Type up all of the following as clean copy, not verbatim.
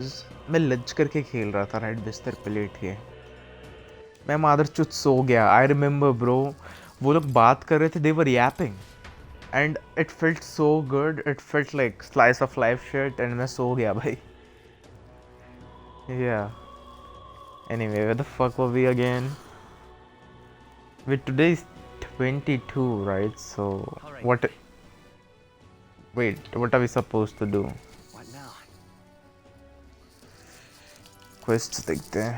मैं लंच करके खेल रहा था राइट, बिस्तर पे लेट के मैं मादरचोद सो गया। आई रिमेम्बर ब्रो, वो लोग बात कर रहे थे, they were yapping and it felt so good, it felt like slice of life shit, and मैं सो गया भाई। Yeah anyway, where the fuck were we again? With today is 22, right? So what? Wait, what are we supposed to do? Quests देखते हैं।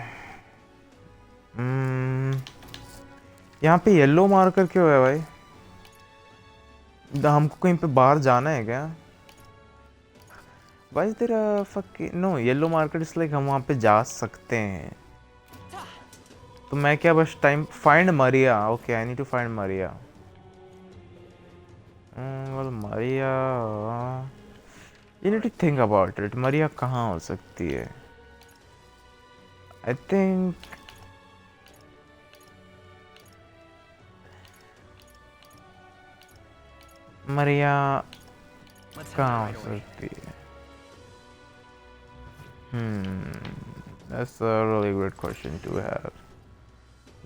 यहाँ पे yellow marker क्यों है भाई? हमको कहीं पे बाहर जाना है क्या? Why is there a fucking no yellow marker is like हम वहाँ पे जा सकते हैं। तो मैं क्या बस time find Maria? Okay, I need to find Maria. Well, Maria, you need to think about it. Maria कहाँ हो सकती है? I think Maria कहाँ हो सकती है? That's a really great question to have.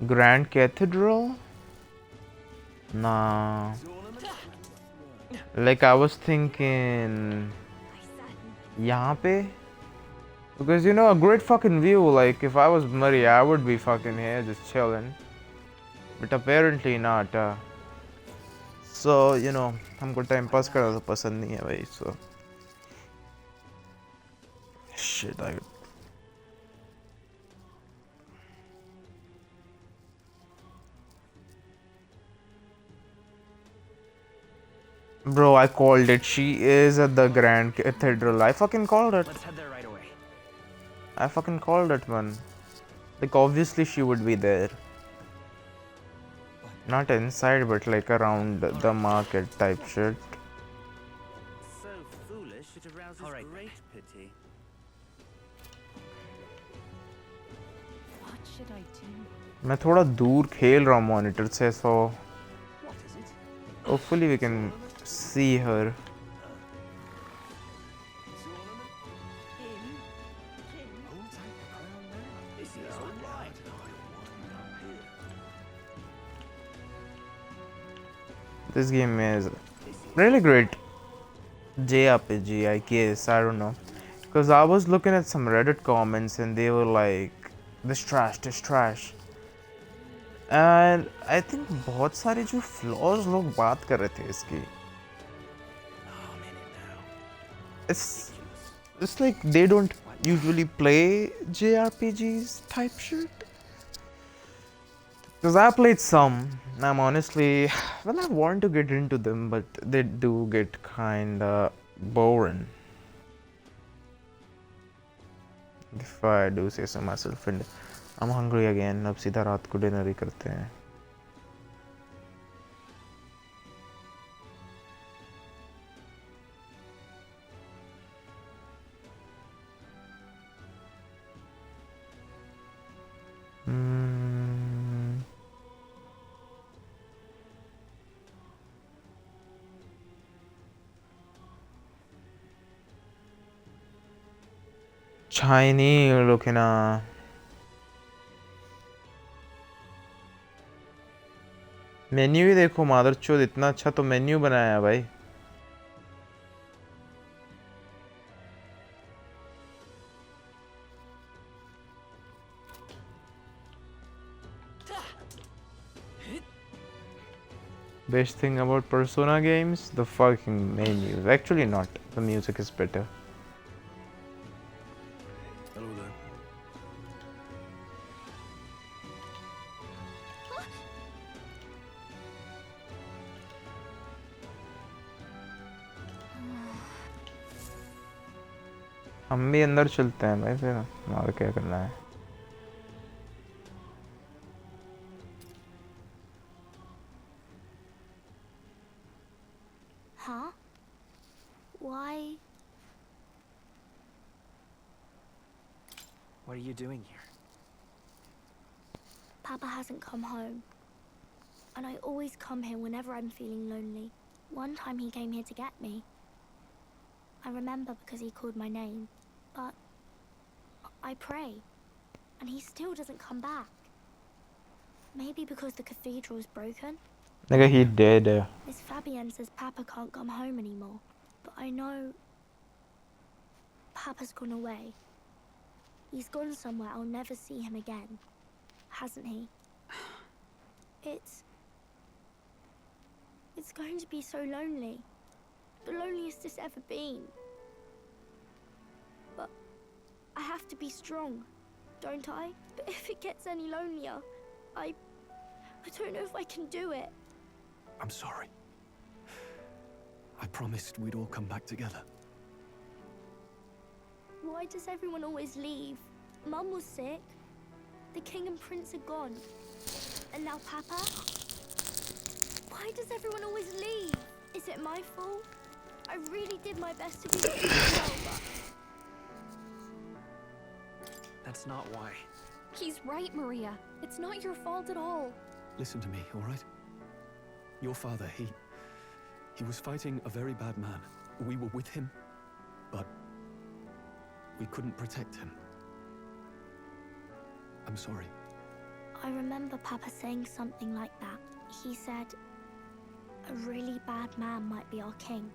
Grand Cathedral? Nah. Like I was thinking यहाँ पे, because you know a great fucking view. Like if I was Maria, I would be fucking here just chilling. But apparently not. So you know हमको time pass करना तो पसंद नहीं है भाई. So shit, Bro, I called it. She is at the Grand Cathedral. I fucking called it. Let's head there right away. I fucking called it, man. Like obviously she would be there. Not inside, but like around the market type shit. So foolish, it arouses great pity. What should I do? मैं थोड़ा दूर खेल रहा हूँ monitor से, so What is it? hopefully we can see her. This game is really great JRPG, I guess. I don't know, because I was looking at some Reddit comments and they were like, this trash, and I think बहुत सारे जो flaws लोग बात कर रहे थे इसकी. It's like they don't usually play JRPGs type shit. Because I played some, I'm honestly, well, I want to get into them, but they do get kinda boring. If I do say so myself, and I'm hungry again. अब सीधा रात को dinner ही करते हैं. Shiny looking menu ही देखो मादरचोद, इतना अच्छा तो मेन्यू बनाया है भाई. Best thing about Persona games, the fucking menus. Actually not, the music is better. Hello there. हम भी अंदर चलते हैं भाई, फिर और क्या करना है. Huh? Why? What are you doing here? Papa hasn't come home. And I always come here whenever I'm feeling lonely. One time he came here to get me. I remember because he called my name, but I pray, and he still doesn't come back. Maybe because the cathedral's broken? Nigga, he dead. Miss Fabienne says Papa can't come home anymore, but I know Papa's gone away. He's gone somewhere I'll never see him again, hasn't he? It's going to be so lonely. The loneliest it's ever been. But I have to be strong, don't I? But if it gets any lonelier, I don't know if I can do it. I'm sorry. I promised we'd all come back together. Why does everyone always leave? Mum was sick. The king and prince are gone. And now Papa? Why does everyone always leave? Is it my fault? I really did my best to be good as well, but... That's not why. He's right, Maria. It's not your fault at all. Listen to me, all right? Your father, he was fighting a very bad man. We were with him, but we couldn't protect him. I'm sorry. I remember Papa saying something like that. He said, a really bad man might be our king.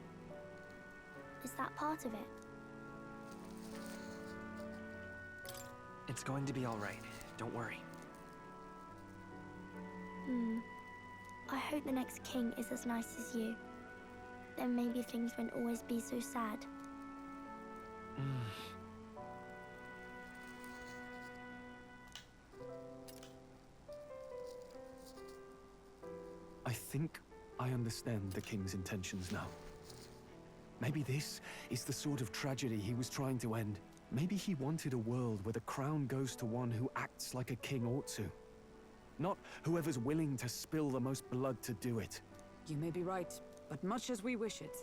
Is that part of it? It's going to be all right. Don't worry. I hope the next king is as nice as you. Then maybe things won't always be so sad. I think I understand the king's intentions now. Maybe this is the sort of tragedy he was trying to end. Maybe he wanted a world where the crown goes to one who acts like a king ought to. Not whoever's willing to spill the most blood to do it. You may be right, but much as we wish it,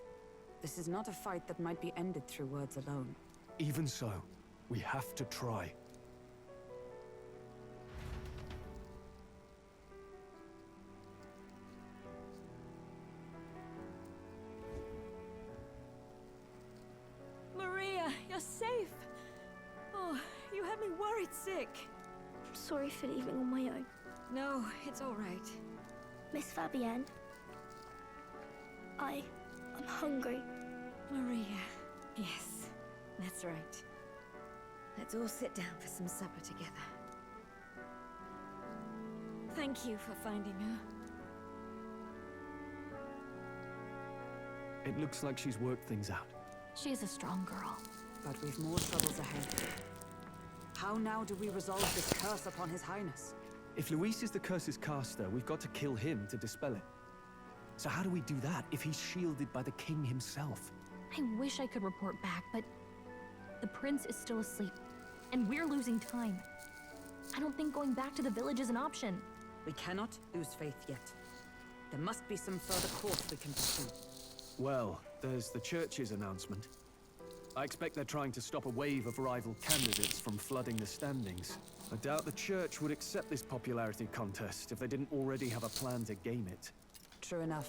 this is not a fight that might be ended through words alone. Even so, we have to try. Maria, you're safe. Oh, you had me worried sick. Sorry for leaving on my own. No, it's all right. Miss Fabienne, I'm hungry. Maria. Yes, that's right. Let's all sit down for some supper together. Thank you for finding her. It looks like she's worked things out. She's a strong girl. But we've more troubles ahead. How now do we resolve this curse upon His Highness? If Luis is the curse's caster, we've got to kill him to dispel it. So how do we do that if he's shielded by the king himself? I wish I could report back, but the prince is still asleep, and we're losing time. I don't think going back to the village is an option. We cannot lose faith yet. There must be some further course we can pursue. Well, there's the church's announcement. I expect they're trying to stop a wave of rival candidates from flooding the standings. I doubt the church would accept this popularity contest if they didn't already have a plan to game it. True enough.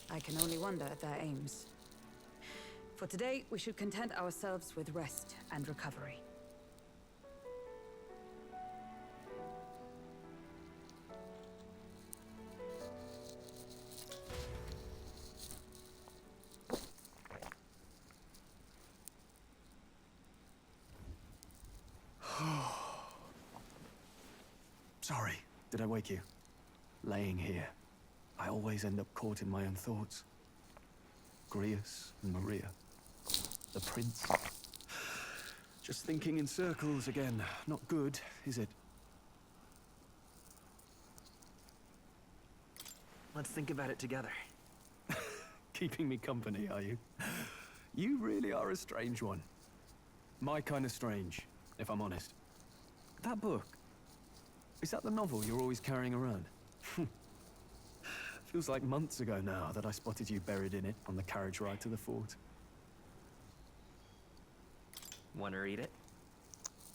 I can only wonder at their aims. For today, we should content ourselves with rest and recovery. Sorry, did I wake you? Laying here, I always end up caught in my own thoughts. Grius and Maria. The prince. Just thinking in circles again. Not good, is it? Let's think about it together. Keeping me company, are you? You really are a strange one. My kind of strange, if I'm honest. That book. Is that the novel you're always carrying around? Feels like months ago now that I spotted you buried in it on the carriage ride to the fort. Want to read it?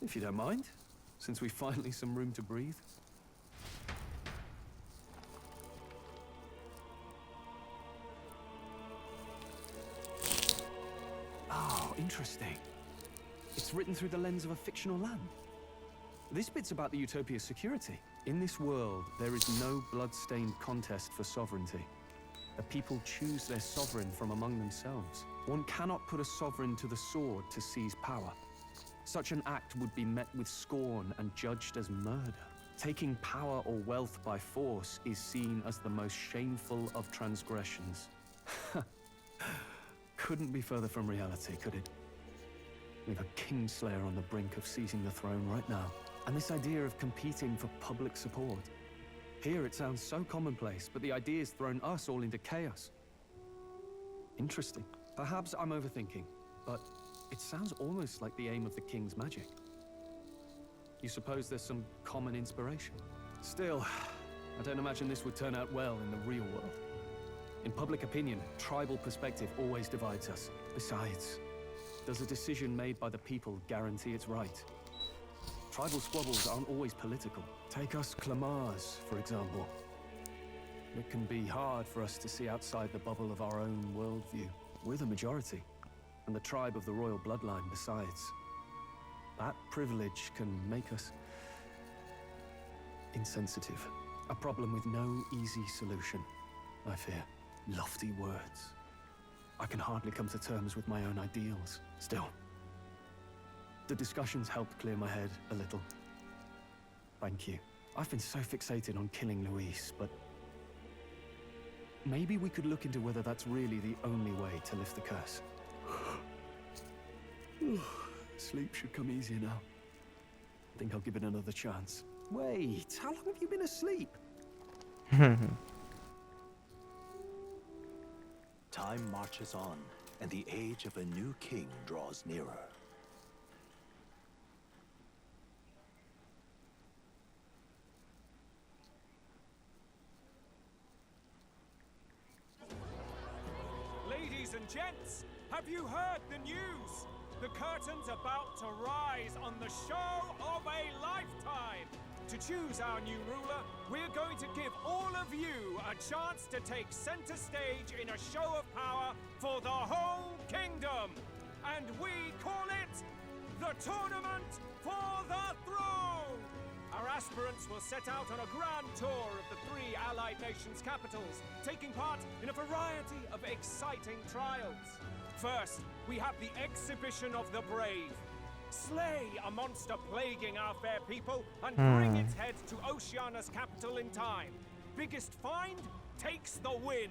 If you don't mind, since we've finally some room to breathe. Oh, interesting. It's written through the lens of a fictional land. This bit's about the utopia's security. In this world, there is no blood-stained contest for sovereignty. The people choose their sovereign from among themselves. One cannot put a sovereign to the sword to seize power. Such an act would be met with scorn and judged as murder. Taking power or wealth by force is seen as the most shameful of transgressions. Couldn't be further from reality, could it? We've a Kingslayer on the brink of seizing the throne right now. And this idea of competing for public support. Here it sounds so commonplace, but the idea's thrown us all into chaos. Interesting. Perhaps I'm overthinking, but it sounds almost like the aim of the King's magic. You suppose there's some common inspiration? Still, I don't imagine this would turn out well in the real world. In public opinion, tribal perspective always divides us. Besides, does a decision made by the people guarantee it's right? Tribal squabbles aren't always political. Take us Clamars, for example. It can be hard for us to see outside the bubble of our own worldview. We're the majority, and the tribe of the royal bloodline besides. That privilege can make us insensitive. A problem with no easy solution, I fear. Lofty words. I can hardly come to terms with my own ideals. Still, the discussions helped clear my head a little. Thank you. I've been so fixated on killing Luis, but maybe we could look into whether that's really the only way to lift the curse. Sleep should come easier now. I think I'll give it another chance. Wait, how long have you been asleep? Time marches on, and the age of a new king draws nearer. Ladies and gents, have you heard the news? The curtain's about to rise on the show of a lifetime. To choose our new ruler, we're going to give all of you a chance to take center stage in a show of power for the whole kingdom. And we call it the Tournament for the Throne. Our aspirants will set out on a grand tour of the 3 allied nations' capitals, taking part in a variety of exciting trials. First, we have the Exhibition of the Brave. Slay a monster plaguing our fair people and bring its head to Oceania's capital in time. Biggest find takes the win.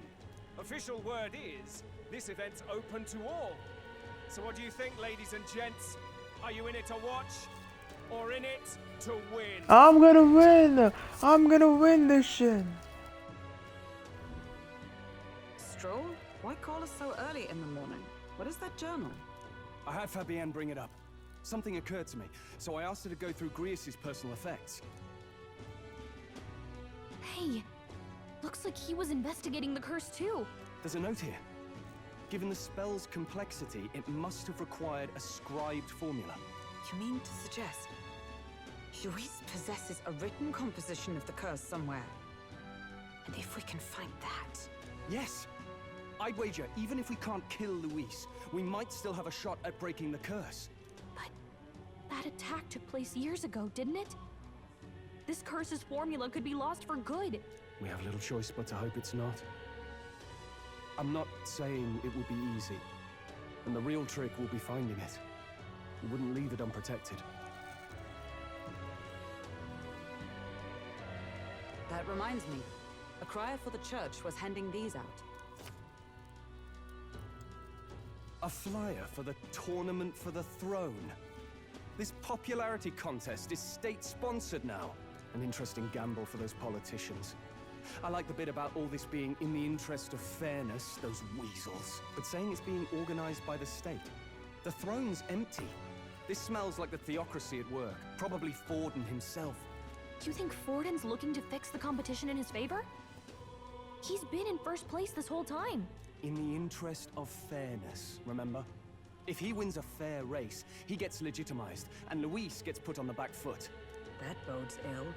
Official word is, this event's open to all. So what do you think, ladies and gents? Are you in it to watch or in it to win? I'm gonna win! I'm gonna win this shit! Stroll? Why call us so early in the morning? What is that journal? I had Fabienne bring it up. Something occurred to me, so I asked her to go through Grius' personal effects. Hey, looks like he was investigating the curse too. There's a note here. Given the spell's complexity, it must have required a scribed formula. You mean to suggest Luis possesses a written composition of the curse somewhere? And if we can find that... Yes! I'd wager, even if we can't kill Luis, we might still have a shot at breaking the curse. But that attack took place years ago, didn't it? This curse's formula could be lost for good. We have little choice but to hope it's not. I'm not saying it will be easy, and the real trick will be finding it. We wouldn't leave it unprotected. That reminds me. A crier for the church was handing these out. A flyer for the Tournament for the Throne. This popularity contest is state-sponsored now. An interesting gamble for those politicians. I like the bit about all this being in the interest of fairness, those weasels. But saying it's being organized by the state. The throne's empty. This smells like the theocracy at work. Probably Forden himself. Do you think Forden's looking to fix the competition in his favor? He's been in first place this whole time. In the interest of fairness, remember? If he wins a fair race, he gets legitimized, and Luis gets put on the back foot. That bodes ill.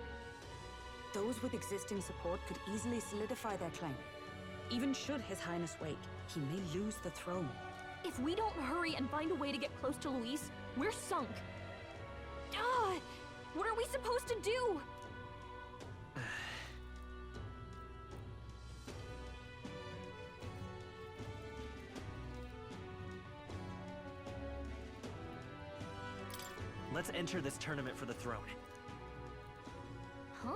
Those with existing support could easily solidify their claim. Even should His Highness wake, he may lose the throne. If we don't hurry and find a way to get close to Luis, We're sunk. What are we supposed to do? Let's enter this tournament for the throne. Huh?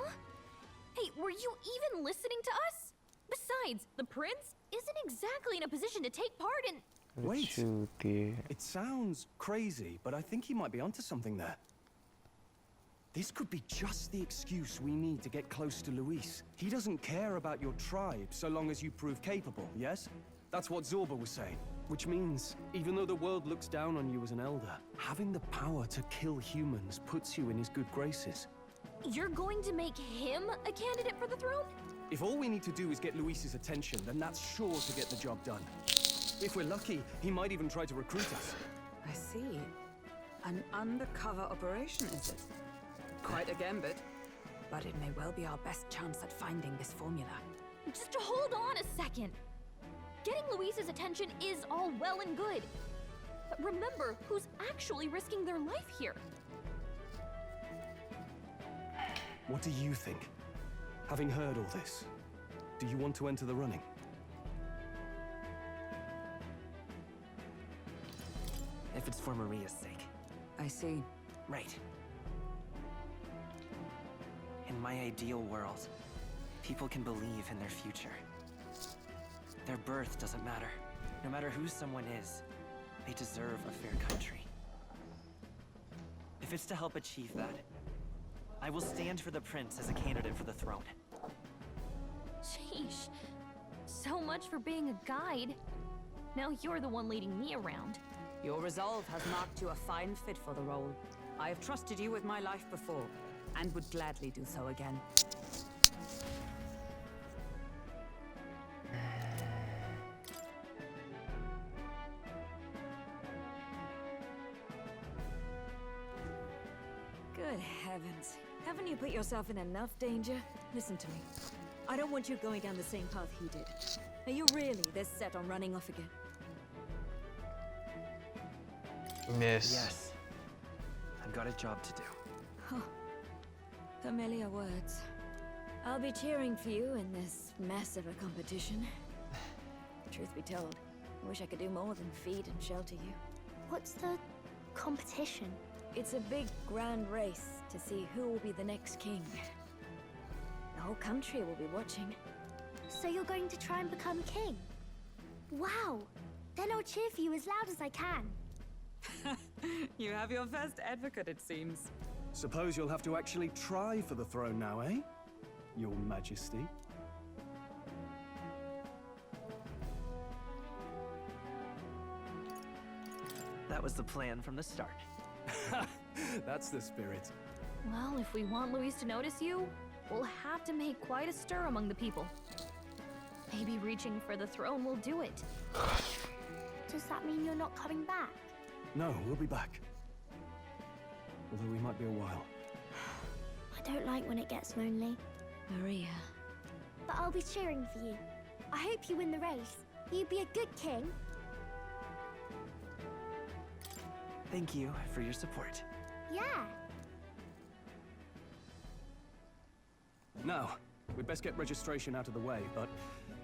Hey, were you even listening to us? Besides, the prince isn't exactly in a position to take part in... Wait. It sounds crazy, but I think he might be onto something there. This could be just the excuse we need to get close to Luis. He doesn't care about your tribe so long as you prove capable, yes? That's what Zorba was saying. Which means, even though the world looks down on you as an elder, having the power to kill humans puts you in his good graces. You're going to make him a candidate for the throne? If all we need to do is get Luis's attention, then that's sure to get the job done. If we're lucky, he might even try to recruit us. I see. An undercover operation, is it? Quite a gambit. But it may well be our best chance at finding this formula. Just hold on a second. Getting Luis's attention is all well and good. But remember who's actually risking their life here. What do you think? Having heard all this, do you want to enter the running? If it's for Maria's sake. I see. Right. In my ideal world, people can believe in their future. Their birth doesn't matter. No matter who someone is, they deserve a fair country. If it's to help achieve that, I will stand for the prince as a candidate for the throne. Sheesh. So much for being a guide. Now you're the one leading me around. Your resolve has marked you a fine fit for the role. I have trusted you with my life before, and would gladly do so again. Good heavens. Haven't you put yourself in enough danger? Listen to me. I don't want you going down the same path he did. Are you really this set on running off again? Yes. Yes. I've got a job to do. Huh. Familiar words. I'll be cheering for you in this mess of a competition. Truth be told, I wish I could do more than feed and shelter you. What's the competition? It's a big, grand race to see who will be the next king. The whole country will be watching. So you're going to try and become king? Wow! Then I'll cheer for you as loud as I can. You have your first advocate, it seems. Suppose you'll have to actually try for the throne now, eh? Your Majesty. That was the plan from the start. That's the spirit. Well, if we want Luis to notice you, we'll have to make quite a stir among the people. Maybe reaching for the throne will do it. Does that mean you're not coming back? No, we'll be back. Although we might be a while. I don't like when it gets lonely. Maria. But I'll be cheering for you. I hope you win the race. You'd be a good king. Thank you for your support. Yeah. Now, we'd best get registration out of the way, but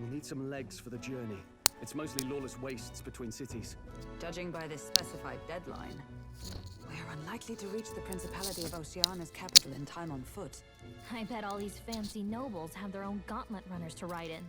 we'll need some legs for the journey. It's mostly lawless wastes between cities. Judging by this specified deadline, we're unlikely to reach the Principality of Oceana's capital in time on foot. I bet all these fancy nobles have their own gauntlet runners to ride in.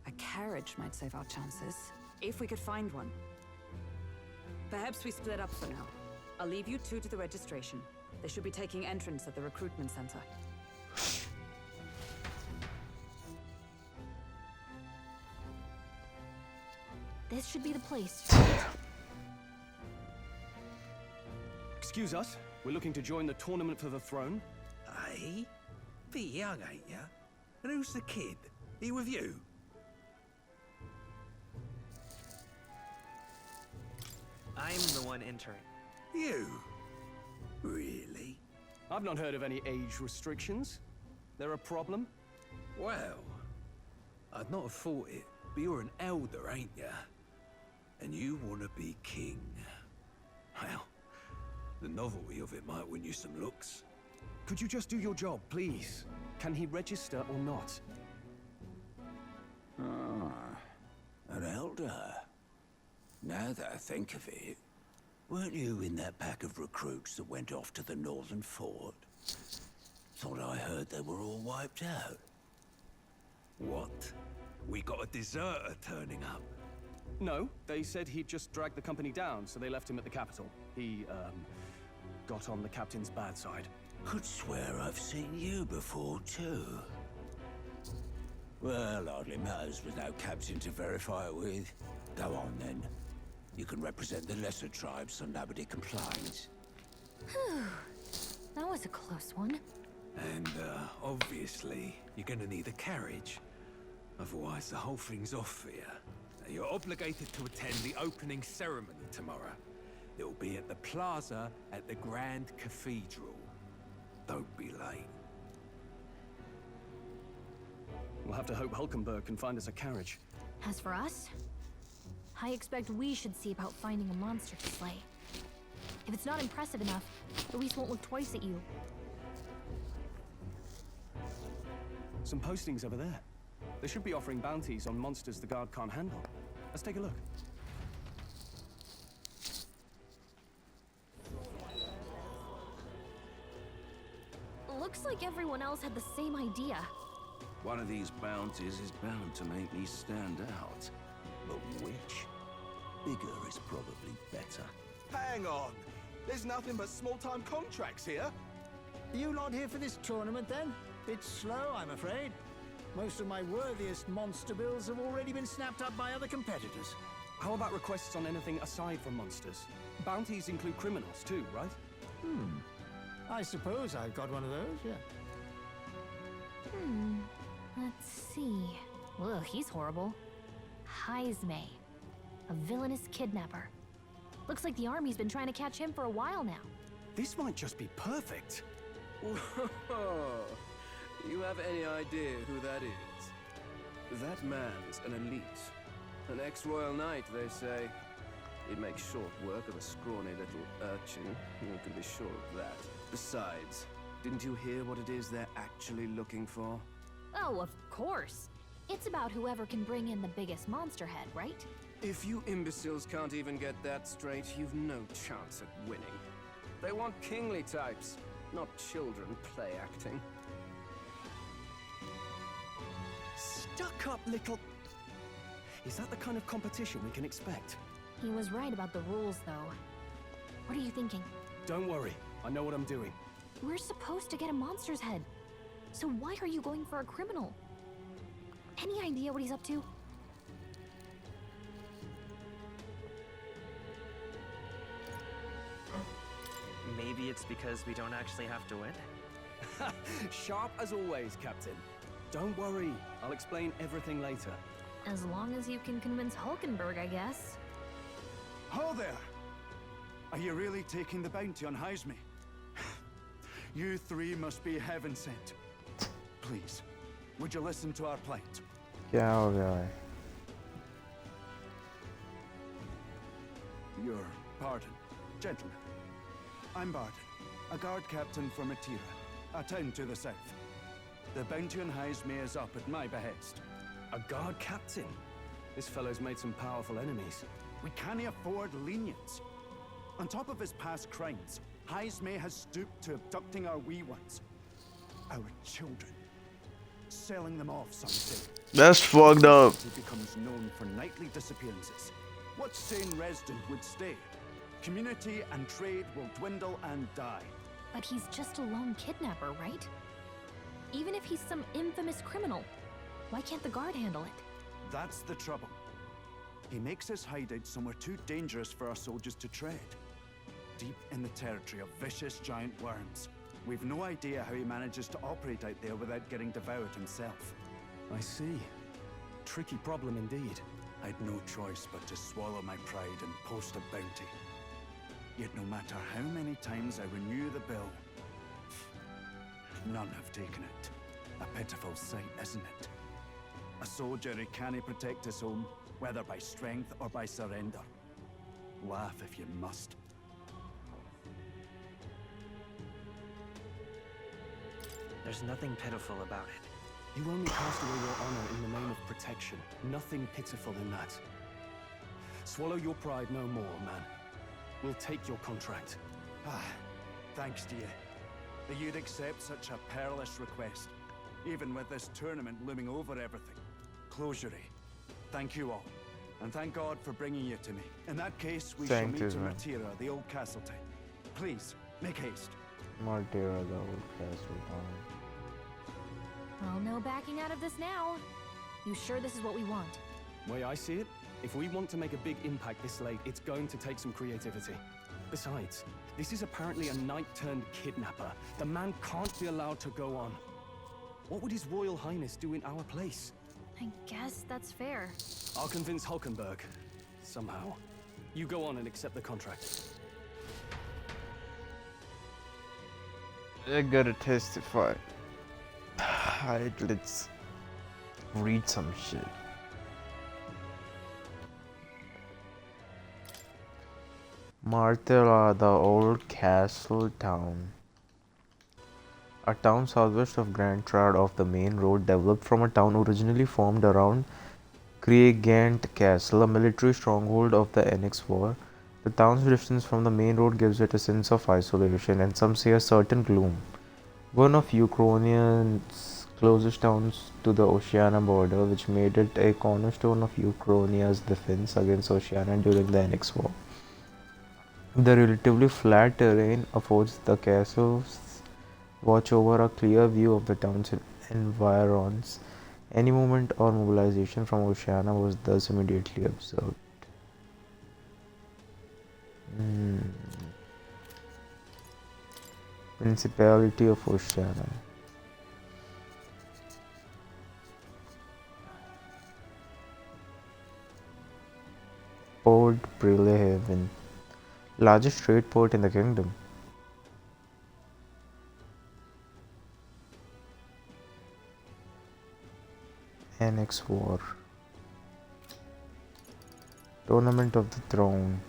A carriage might save our chances, if we could find one. Perhaps we split up for now. I'll leave you two to the registration. They should be taking entrance at the recruitment center. This should be the place. Excuse us, we're looking to join the tournament for the throne. Aye? Bit young, ain't ya? And who's the kid? He with you? I'm the one entering. You? Really? I've not heard of any age restrictions. There a problem? Well, I'd not have thought it, but you're an elder, ain't ya? And you want to be king. Well, the novelty of it might win you some looks. Could you just do your job, please? Can he register or not? Ah, an elder. Now that I think of it, weren't you in that pack of recruits that went off to the northern fort? Thought I heard they were all wiped out. What? We got a deserter turning up? No, they said he'd just dragged the company down, so they left him at the capital. He, got on the captain's bad side. Could swear I've seen you before, too. Well, hardly matters with no captain to verify it with. Go on, then. You can represent the lesser tribes so nobody complains. Whew. That was a close one. And, obviously, you're gonna need a carriage. Otherwise, the whole thing's off for you. Now, you're obligated to attend the opening ceremony tomorrow. It'll be at the plaza at the Grand Cathedral. Don't be late. We'll have to hope Hulkenberg can find us a carriage. As for us, I expect we should see about finding a monster to slay. If it's not impressive enough, Luis won't look twice at you. Some postings over there. They should be offering bounties on monsters the guard can't handle. Let's take a look. Looks like everyone else had the same idea. One of these bounties is bound to make me stand out. But which? Bigger is probably better. Hang on! There's nothing but small-time contracts here. Are you not here for this tournament, then? Bit slow, I'm afraid. Most of my worthiest monster bills have already been snapped up by other competitors. How about requests on anything aside from monsters? Bounties include criminals too, right? I suppose I've got one of those, yeah. Let's see. Ugh, he's horrible. Heisme, a villainous kidnapper. Looks like the army's been trying to catch him for a while now. This might just be perfect. Whoa. You have any idea who that is? That man's an elite. An ex-royal knight, they say. He'd make short work of a scrawny little urchin. You can be sure of that. Besides, didn't you hear what it is they're actually looking for? Oh, of course. It's about whoever can bring in the biggest monster head, right? If you imbeciles can't even get that straight, you've no chance at winning. They want kingly types, not children play acting. Stuck-up little... Is that the kind of competition we can expect? He was right about the rules, though. What are you thinking? Don't worry, I know what I'm doing. We're supposed to get a monster's head. So why are you going for a criminal? Any idea what he's up to? Maybe it's because we don't actually have to win? Sharp as always, Captain. Don't worry, I'll explain everything later. As long as you can convince Hulkenberg, I guess. Ho there! Are you really taking the bounty on Heisme? You three must be heaven sent. Please, would you listen to our plight? क्या हो गया है? Your pardon, gentlemen. I'm Barden, a guard captain from Atira, a town to the south. The bounty on Heisme is up at my behest. A guard captain? This fellow's made some powerful enemies. We can't afford lenience. On top of his past crimes, Heisme has stooped to abducting our wee ones. Our children. Selling them off, some say. That's fucked up. He becomes known for nightly disappearances. What sane resident would stay? Community and trade will dwindle and die. But he's just a lone kidnapper, right? Even if he's some infamous criminal, why can't the guard handle it? That's the trouble. He makes his hideout somewhere too dangerous for our soldiers to tread. Deep in the territory of vicious giant worms. We've no idea how he manages to operate out there without getting devoured himself. I see. Tricky problem indeed. I'd no choice but to swallow my pride and post a bounty. Yet no matter how many times I renew the bill, none have taken it. A pitiful sight, isn't it? A soldier who can't protect his home, whether by strength or by surrender. Laugh if you must. There's nothing pitiful about it. You only cast away your honor in the name of protection. Nothing pitiful in that. Swallow your pride no more, man. We'll take your contract. Ah, thanks to you. That you'd accept such a perilous request, even with this tournament looming over everything. Closure. Thank you all, and thank God for bringing you to me. In that case, we shall meet in Matira, the old castle town. Please, make haste. Matira, the old castle town. Well, no backing out of this now. You sure this is what we want? Way I see it, if we want to make a big impact this late, it's going to take some creativity. Besides, this is apparently a knight-turned-kidnapper. The man can't be allowed to go on. What would His Royal Highness do in our place? I guess that's fair. I'll convince Hulkenberg. Somehow. You go on and accept the contract. I gotta testify. Alright, let's read some shit. Martella, the old castle town. A town southwest of Grand Trad off the main road, developed from a town originally formed around Craigant Castle, a military stronghold of the Annex War. The town's distance from the main road gives it a sense of isolation and some say a certain gloom. One of Ukrainian's closest towns to the Oceania border, which made it a cornerstone of Ukrainia's defense against Oceania during the Annex War. The relatively flat terrain affords the castle's watch over a clear view of the town's environs. Any movement or mobilization from Oceania was thus immediately observed. Principality of Oceania. Port Brealahaven, largest trade port in the kingdom. Annex War. Tournament of the Throne.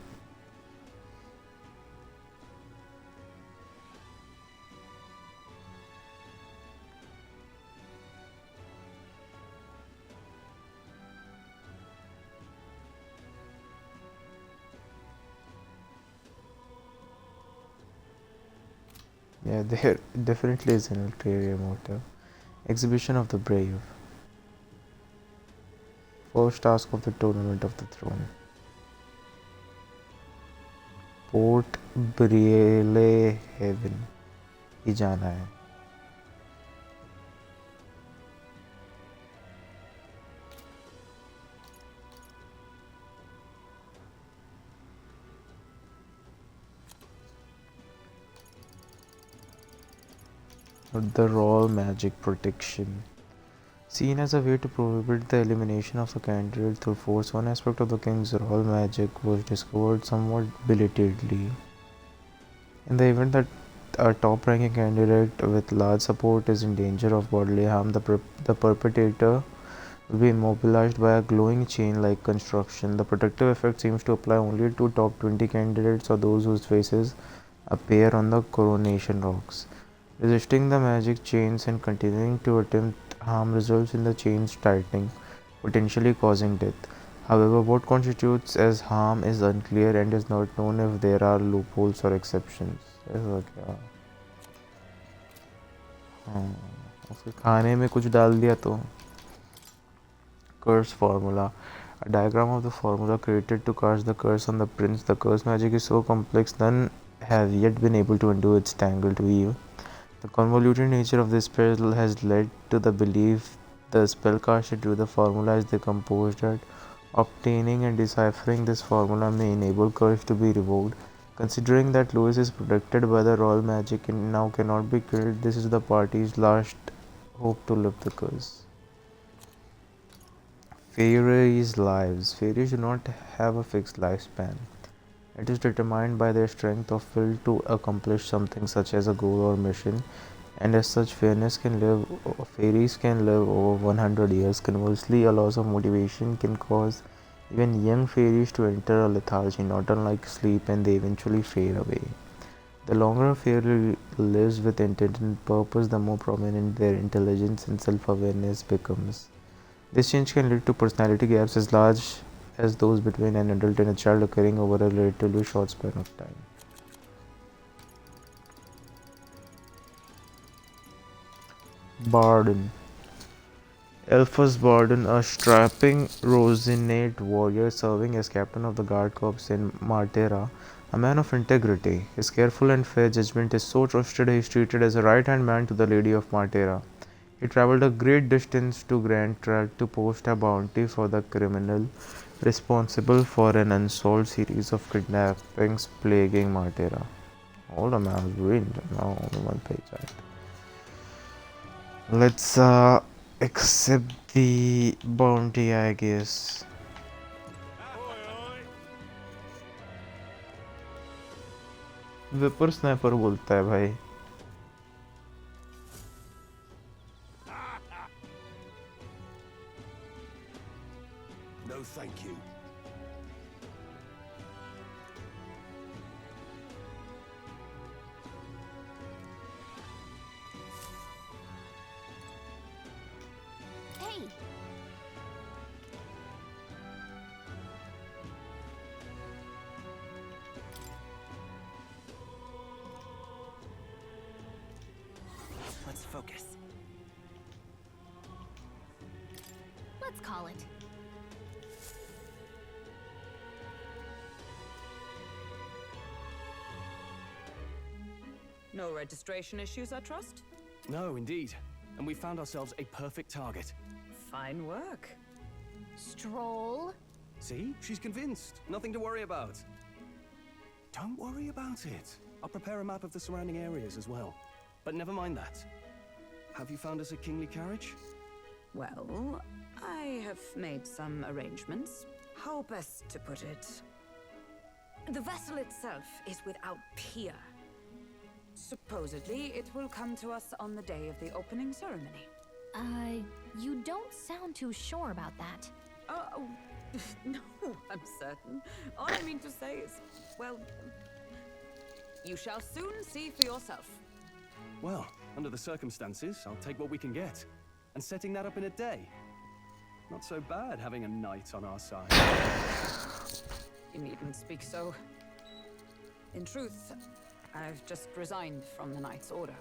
Yeah, there definitely is an ulterior motive. Exhibition of the Brave. First task of the Tournament of the Throne. Port ब्रियलेहेवन ही जाना है. The Royal Magic Protection. Seen as a way to prohibit the elimination of a candidate through force, one aspect of the king's royal magic was discovered somewhat belatedly. In the event that a top-ranking candidate with large support is in danger of bodily harm, the perpetrator will be immobilized by a glowing chain-like construction. The protective effect seems to apply only to top 20 candidates or those whose faces appear on the coronation rocks. Resisting the magic chains and continuing to attempt harm results in the chains tightening, potentially causing death. However, what constitutes as harm is unclear and is not known if there are loopholes or exceptions. ऐसा क्या? उसके खाने में कुछ डाल दिया तो. Curse formula. A diagram of the formula created to cast the curse on the prince. The curse magic is so complex none have yet been able to undo its tangled weave. The convoluted nature of this spell has led to the belief the spell casted through the formula is decomposed. Obtaining and deciphering this formula may enable curse to be revoked. Considering that Louis is protected by the royal magic and now cannot be killed, this is the party's last hope to lift the curse. Fairies' lives. Fairies do not have a fixed lifespan. It is determined by their strength of will to accomplish something such as a goal or mission, and as such, fairies can live over 100 years. Conversely, a loss of motivation can cause even young fairies to enter a lethargy, not unlike sleep, and they eventually fade away. The longer a fairy lives with intent and purpose, the more prominent their intelligence and self-awareness becomes. This change can lead to personality gaps as large as those between an adult and a child, occurring over a relatively short span of time. Barden. Elphus Barden, a strapping Rosinate warrior serving as captain of the guard corps in Martera, a man of integrity. His careful and fair judgment is so trusted he is treated as a right-hand man to the Lady of Martera. He travelled a great distance to Grand Trakt to post a bounty for the criminal responsible for an unsolved series of kidnappings plaguing Martera. Hold on, man, I was reading now on one page. Right? Let's accept the bounty, I guess. Vapour sniper बोलता है भाई. No, thank you. Hey! Let's focus. Let's call it. No registration issues, I trust? No, indeed. And we found ourselves a perfect target. Fine work. Stroll. See? She's convinced. Nothing to worry about. Don't worry about it. I'll prepare a map of the surrounding areas as well. But never mind that. Have you found us a kingly carriage? Well, I have made some arrangements. How best to put it? The vessel itself is without peer. Supposedly, it will come to us on the day of the opening ceremony. You don't sound too sure about that. Oh, no, I'm certain. All I mean to say is, well, you shall soon see for yourself. Well, under the circumstances, I'll take what we can get. And setting that up in a day. Not so bad having a knight on our side. You needn't speak so. In truth, I've just resigned from the Knight's Order.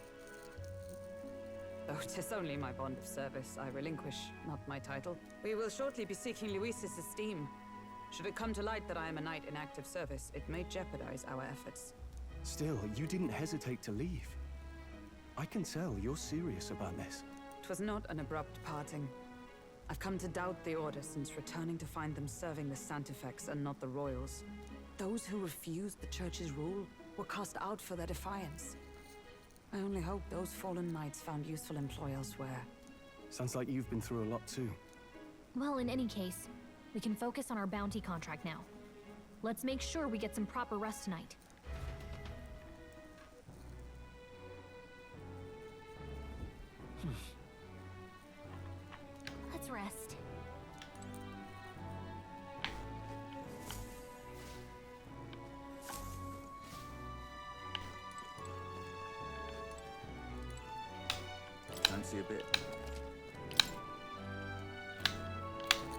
Though 'tis only my bond of service I relinquish, not my title. We will shortly be seeking Luis's esteem. Should it come to light that I am a knight in active service, it may jeopardize our efforts. Still, you didn't hesitate to leave. I can tell you're serious about this. It was not an abrupt parting. I've come to doubt the Order since returning to find them serving the Santifex and not the Royals. Those who refused the Church's rule were cast out for their defiance. I only hope those fallen knights found useful employ elsewhere. Sounds like you've been through a lot too. Well, in any case, we can focus on our bounty contract now. Let's make sure we get some proper rest tonight. Let's rest. Fancy a bit?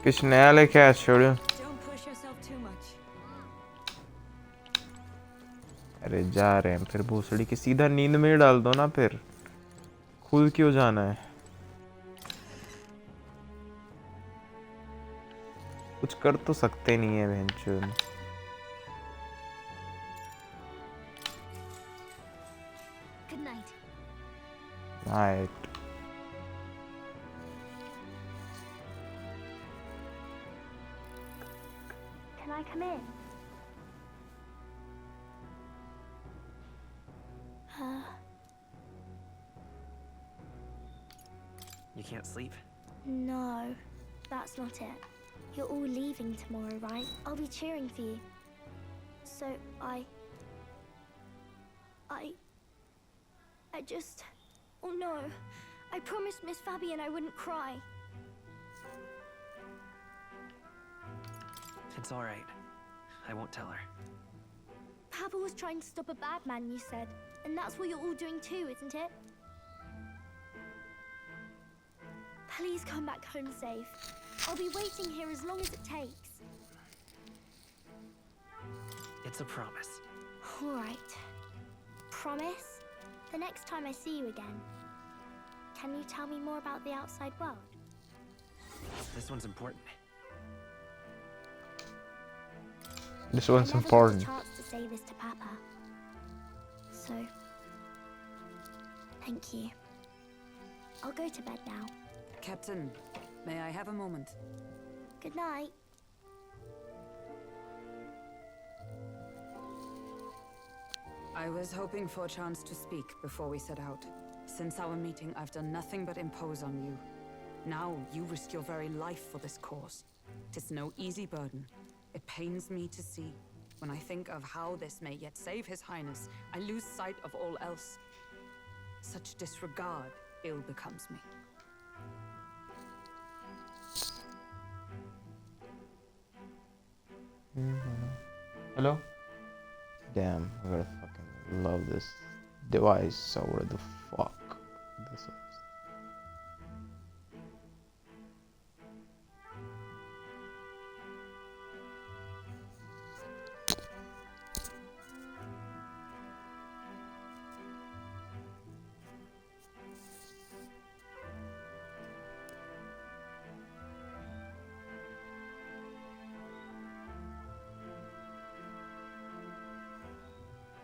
कुछ नया लेके आया छोड़ो. Don't push yourself too much. अरे जा रहे हैं फिर भूसड़ी की सीधा नींद में ही डाल दो ना फिर. खुद क्यों जाना है? कुछ कर तो सकते नहीं है बहनचोद. Good night. Night. Can I come in? You can't sleep? No, that's not it. You're all leaving tomorrow, right? I'll be cheering for you. So I just... Oh no. I promised Miss Fabian I wouldn't cry. It's all right. I won't tell her. Papa was trying to stop a bad man, you said. And that's what you're all doing too, isn't it? Please come back home safe. I'll be waiting here as long as it takes. It's a promise. All right. Promise? The next time I see you again, can you tell me more about the outside world? This one's important. This one's I never important. got a chance to say this to Papa. So, thank you. I'll go to bed now. Captain, may I have a moment? Good night. I was hoping for a chance to speak before we set out. Since our meeting, I've done nothing but impose on you. Now, you risk your very life for this cause. 'Tis no easy burden. It pains me to see. When I think of how this may yet save His Highness, I lose sight of all else. Such disregard ill becomes me. Hello? Damn, I gotta fucking love this device, so what the fuck this is.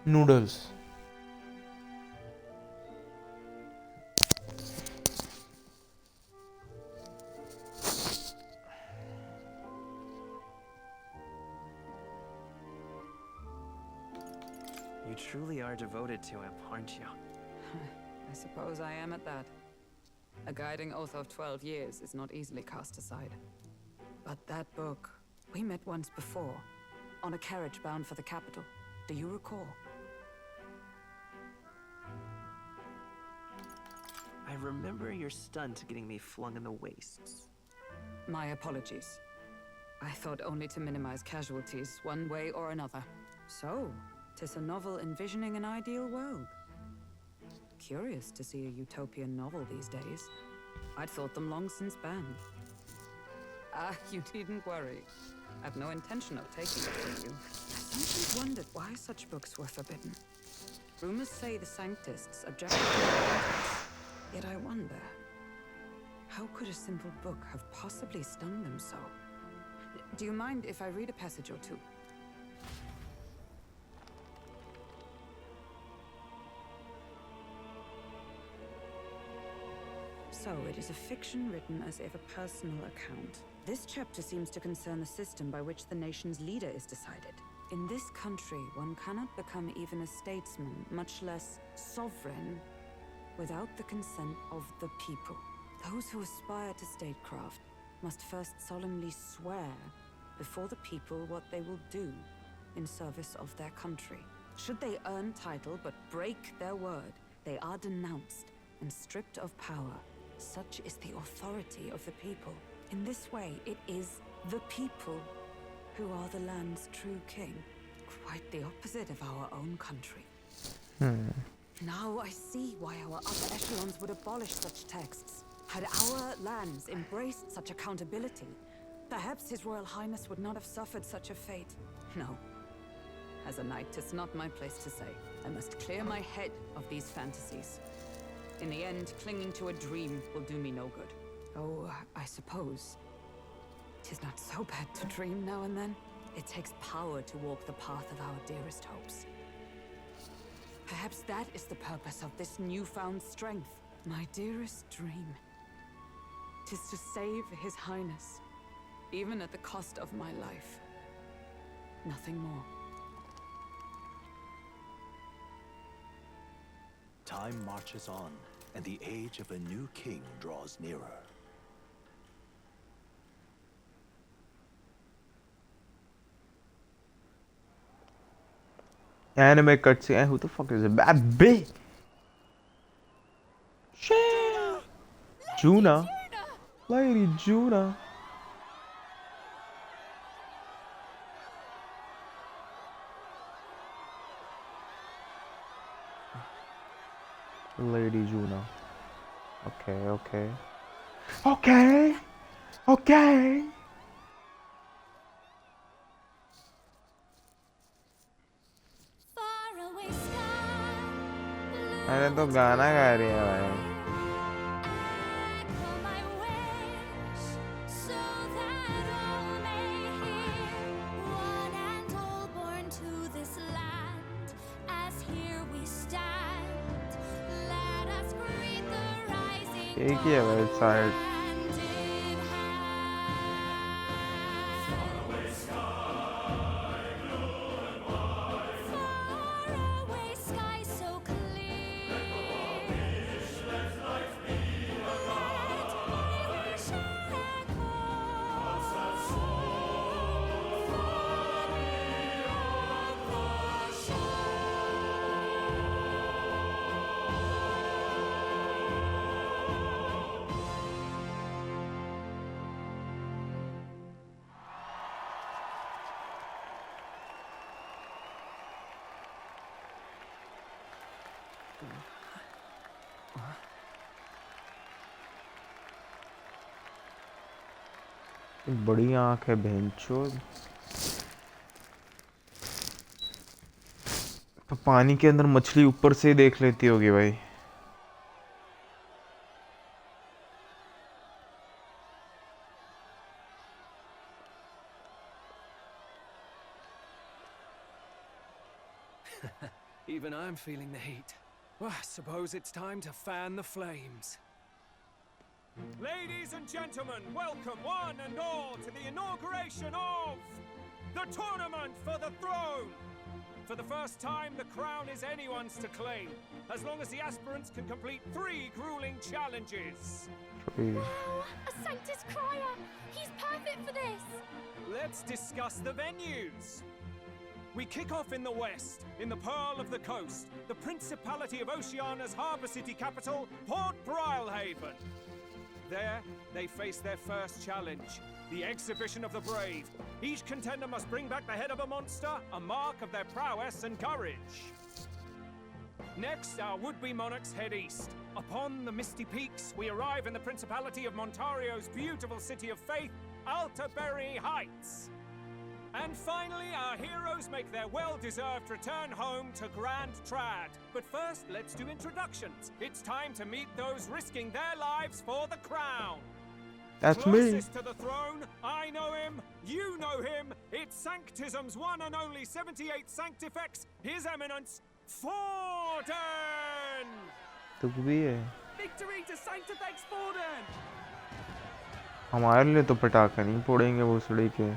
Noodles. You truly are devoted to him, aren't you? I suppose I am at that. A guiding oath of 12 years is not easily cast aside. But that book, we met once before, on a carriage bound for the capital. Do you recall? I remember your stunt getting me flung in the wastes. My apologies. I thought only to minimize casualties, one way or another. So, 'tis a novel envisioning an ideal world. Curious to see a utopian novel these days. I'd thought them long since banned. Ah, you needn't worry. I've no intention of taking it from you. I've sometimes wondered why such books were forbidden. Rumors say the Sanctists objected to their contents. Yet I wonder, how could a simple book have possibly stung them so? Do you mind if I read a passage or two? So, it is a fiction written as if a personal account. This chapter seems to concern the system by which the nation's leader is decided. In this country, one cannot become even a statesman, much less sovereign, without the consent of the people. Those who aspire to statecraft must first solemnly swear before the people what they will do in service of their country. Should they earn title but break their word, they are denounced and stripped of power. Such is the authority of the people. In this way, it is the people who are the land's true king. Quite the opposite of our own country. Now I see why our upper echelons would abolish such texts. Had our lands embraced such accountability, perhaps His Royal Highness would not have suffered such a fate. No. As a knight, 'tis not my place to say. I must clear my head of these fantasies. In the end, clinging to a dream will do me no good. Oh, I suppose 'tis not so bad to dream now and then. It takes power to walk the path of our dearest hopes. Perhaps that is the purpose of this newfound strength. My dearest dream. 'Tis to save His Highness, even at the cost of my life. Nothing more. Time marches on, and the age of a new king draws nearer. Anime cutscene. Who the fuck is it? Babby! Shit! Juna? Lady Juna. Lady Juna. Okay, okay. Okay! Okay! अरे तो गाना गा रही है भाई. एक ही है भाई साइड. बड़ी आंख है भेंचोद. तो पानी के अंदर मछली ऊपर से ही देख लेती होगी भाई. Even I'm feeling the heat. Well, I suppose it's time to fan the flames. Ladies and gentlemen, welcome one and all to the inauguration of the Tournament for the Throne! For the first time, the crown is anyone's to claim, as long as the aspirants can complete 3 grueling challenges. Wow, a Sanctus Crier! He's perfect for this! Let's discuss the venues. We kick off in the west, in the Pearl of the Coast, the Principality of Oceania's harbour city capital, Port Brilehaven. There, they face their first challenge, the Exhibition of the Brave. Each contender must bring back the head of a monster, a mark of their prowess and courage. Next, our would-be monarchs head east. Upon the misty peaks, we arrive in the Principality of Montario's beautiful city of faith, Altaberry Heights. And finally, our heroes make their well-deserved return home to Grand Trad. But first, let's do introductions. It's time to meet those risking their lives for the crown. That's Closest to the throne, I know him, you know him. It's Sanctism's one and only 78 Sanctifex, His Eminence, Forden! तू भी है. Victory to Sanctifex Forden! हमारे लिए तो पटाखे नहीं फोड़ेंगे वो सड़ी के.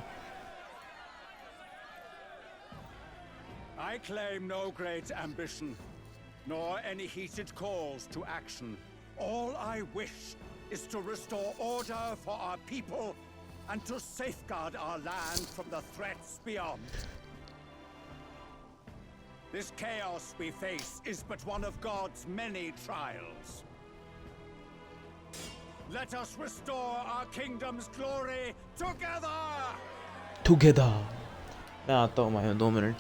I claim no great ambition, nor any heated calls to action. All I wish is to restore order for our people and to safeguard our land from the threats beyond. This chaos we face is but one of God's many trials. Let us restore our kingdom's glory together! Together. मैं आता हूँ मैं 2 minute.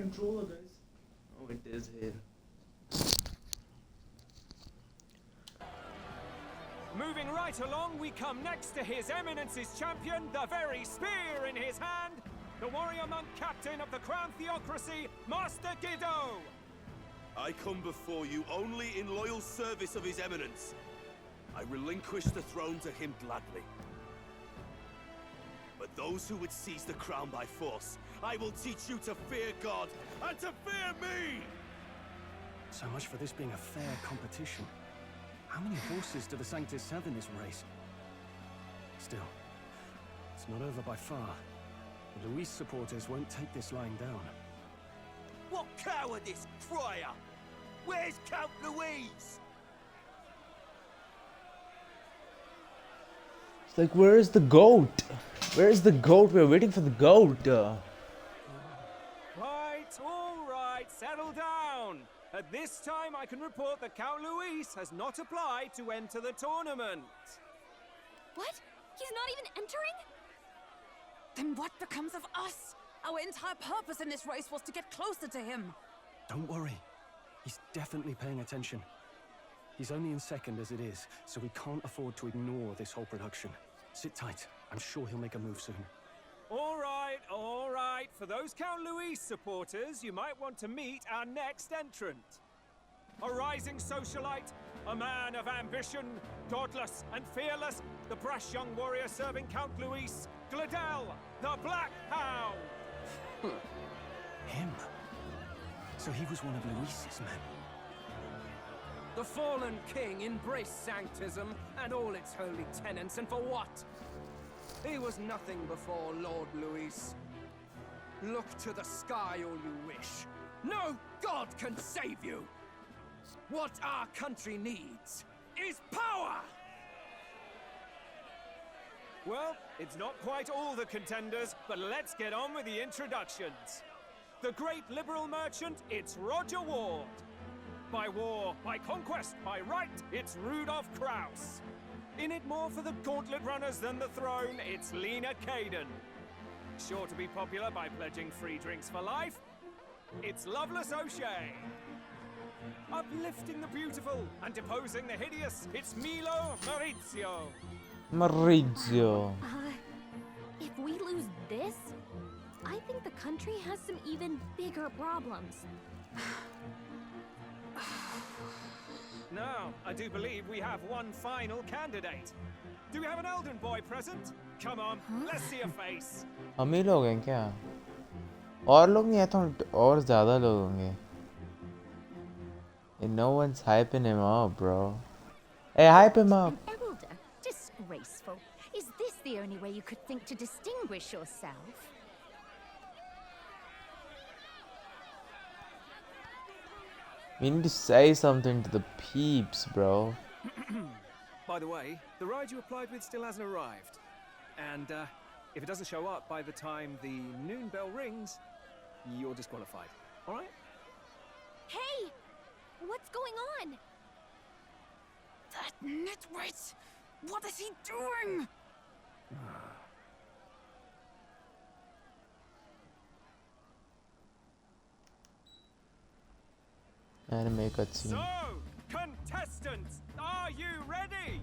controller, guys. Oh, it is here. Moving right along, we come next to His Eminence's champion, the very spear in his hand, the warrior monk captain of the Crown Theocracy, Master Giddo. I come before you only in loyal service of His Eminence. I relinquish the throne to him gladly. But those who would seize the crown by force, I will teach you to fear God and to fear me! So much for this being a fair competition. How many horses do the Sanctus have in this race? Still, it's not over by far. The Luis supporters won't take this lying down. What cowardice, crier! Where's Count Louise? It's like, where is the goat? Where is the goat? We're waiting for the goat. Right, all right, settle down. At this time, I can report that Count Luis has not applied to enter the tournament. What? He's not even entering? Then what becomes of us? Our entire purpose in this race was to get closer to him. Don't worry. He's definitely paying attention. He's only in second as it is, so we can't afford to ignore this whole production. Sit tight. I'm sure he'll make a move soon. All right, all right. For those Count Luis supporters, you might want to meet our next entrant. A rising socialite, a man of ambition, godless and fearless, the brash young warrior serving Count Luis, Gladel, the Black Hound. Him? So he was one of Luis's men. The fallen king embraced sanctism and all its holy tenets, and for what? He was nothing before Lord Luis. Look to the sky all you wish. No god can save you! What our country needs is power! Well, it's not quite all the contenders, but let's get on with the introductions. The great liberal merchant, it's Roger Ward. By war, by conquest, by right, it's Rudolph Kraus. In it more for the gauntlet runners than the throne, it's Lena Caden. Sure to be popular by pledging free drinks for life, it's Loveless O'Shea. Uplifting the beautiful and deposing the hideous, it's Milo Maurizio. Maurizio. If we lose this, I think the country has some even bigger problems. Now, I do believe we have one final candidate. Do we have an Elden boy present? Come on, let's see a face. हम ही लोग हैं क्या? और लोग नहीं है तो और ज़्यादा लोग होंगे. And no one's hyping him up, bro. Hey, hype him up. Elder, disgraceful. Is this the only way you could think to distinguish yourself? We need to say something to the peeps, bro. By the way, the ride you applied with still hasn't arrived. And if it doesn't show up by the time the noon bell rings, you're disqualified. All right? Hey! What's going on? That nitwit! What is he doing? Anime cutscene. So, contestants, are you ready?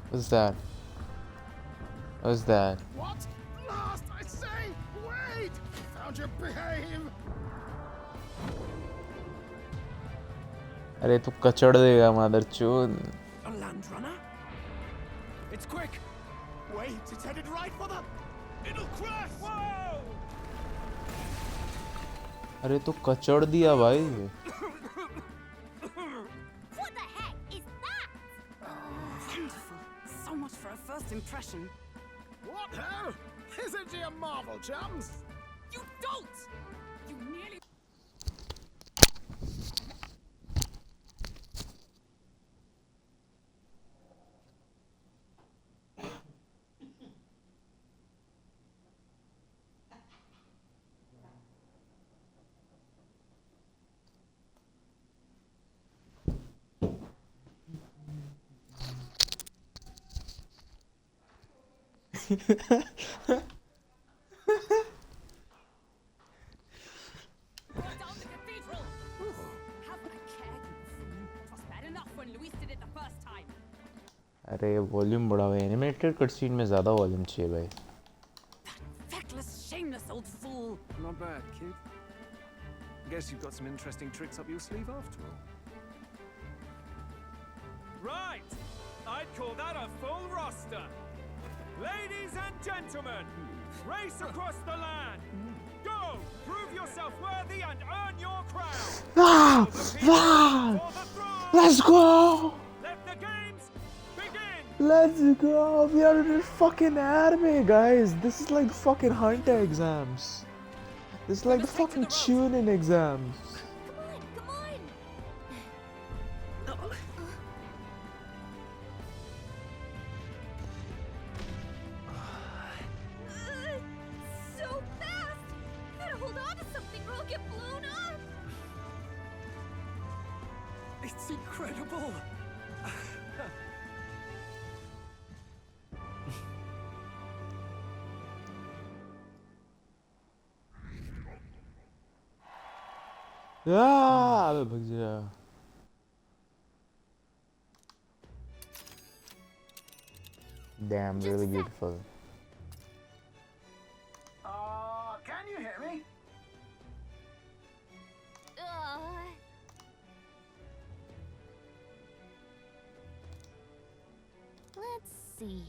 What's that? What's that? What? Last, I say! Wait! Found your behave! अरे तू कचड़ देगा mother चून. A land runner? It's quick! Wait, it's headed right for the... It'll crash! Whoa! अरे तू कचड़ दिया भाई. What the heck is that? Wonderful. So much for a first impression. What hell? Isn't she a marvel, chums? You don't! You nearly... अरे volume बढ़ाओ animated cutscene में ज़्यादा volume चाहिए भाई. Feckless, shameless old fool. Not bad, kid. Guess you've got some interesting tricks up your sleeve after all. Right! I'd call that a full roster. Ladies and gentlemen, race across the land. Go! Prove yourself worthy and earn your crown. Ah! Let's go! Let the games begin. Let's go! We are in fucking anime, guys. This is like the fucking Hunter exams. This is like the fucking tune-in exams. So fast! Gotta hold on to something or I'll get blown up! It's incredible! Ah! भाग जा. Damn, really beautiful. Can you hear me? Let's see.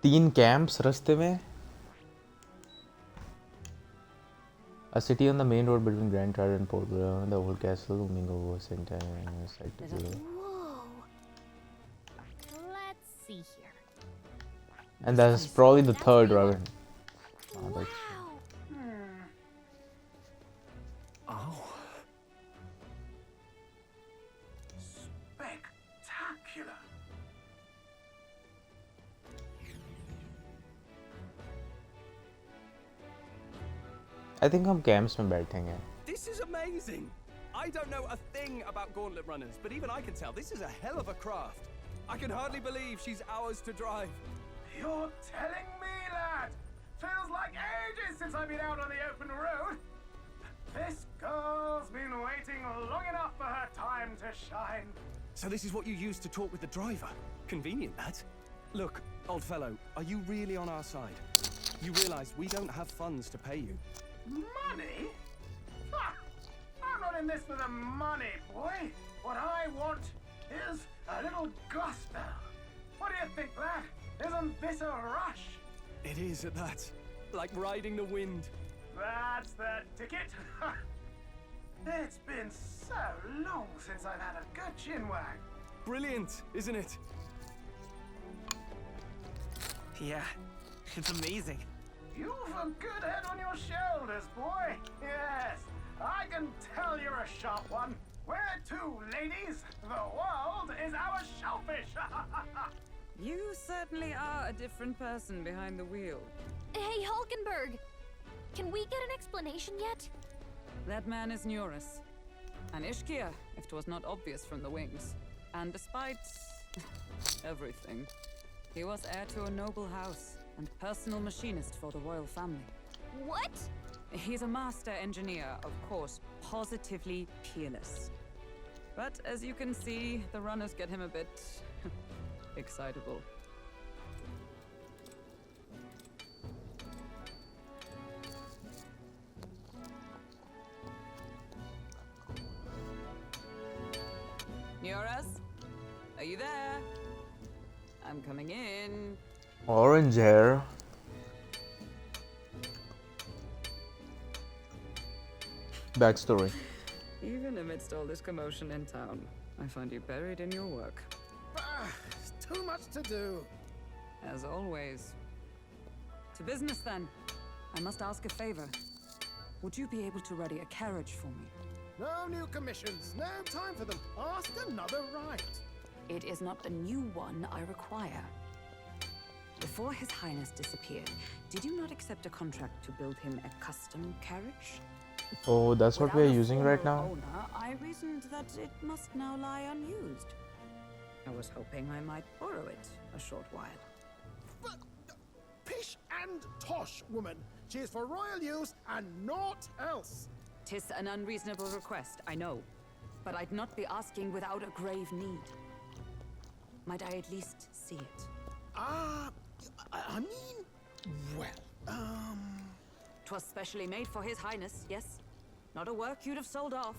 तीन camps रास्ते में. A city on the main road between Grand Tower and Port Royal, the old castle looming over St. Whoa. Let's see here. And that's probably the third, Raven. Wow. Oh. Spectacular. I think हम camps में बैठेंगे. This is amazing! I don't know a thing about gauntlet runners, but even I can tell this is a hell of a craft. I can hardly believe she's ours to drive. You're telling me, lad? Feels like ages since I've been out on the open road. This girl's been waiting long enough for her time to shine. So this is what you used to talk with the driver? Convenient, that. Look, old fellow, are you really on our side? You realize we don't have funds to pay you. Money? Ha! I'm not in this for the money, boy. What I want is a little gusto. What do you think, lad? Isn't this a rush? It is at that. Like riding the wind. That's the ticket. It's been so long since I've had a good chinwag. Brilliant, isn't it? Yeah, it's amazing. You've a good head on your shoulders, boy. Yes, I can tell you're a sharp one. Where to, ladies? The world is our shellfish. You certainly are a different person behind the wheel. Hey, Hulkenberg! Can we get an explanation yet? That man is Neurus. An Ishkia, if 'twas not obvious from the wings. And despite everything, he was heir to a noble house and personal machinist for the royal family. What? He's a master engineer, of course, positively peerless. But as you can see, the runners get him a bit excitable. Neurus, are you there? I'm coming in. Orange hair. Backstory. Even amidst all this commotion in town, I find you buried in your work. Too much to do. As always. To business then. I must ask a favor. Would you be able to ready a carriage for me? No new commissions. No time for them. Ask another right. It is not a new one I require. Before His Highness disappeared, did you not accept a contract to build him a custom carriage? Oh, that's what we are Without a using right former now? owner, I reasoned that it must now lie unused. I was hoping I might borrow it a short while. Pish and tosh woman. She is for royal use and naught else. 'Tis an unreasonable request, I know. But I'd not be asking without a grave need. Might I at least see it? I mean, well, 'Twas specially made for His Highness, yes? Not a work you'd have sold off.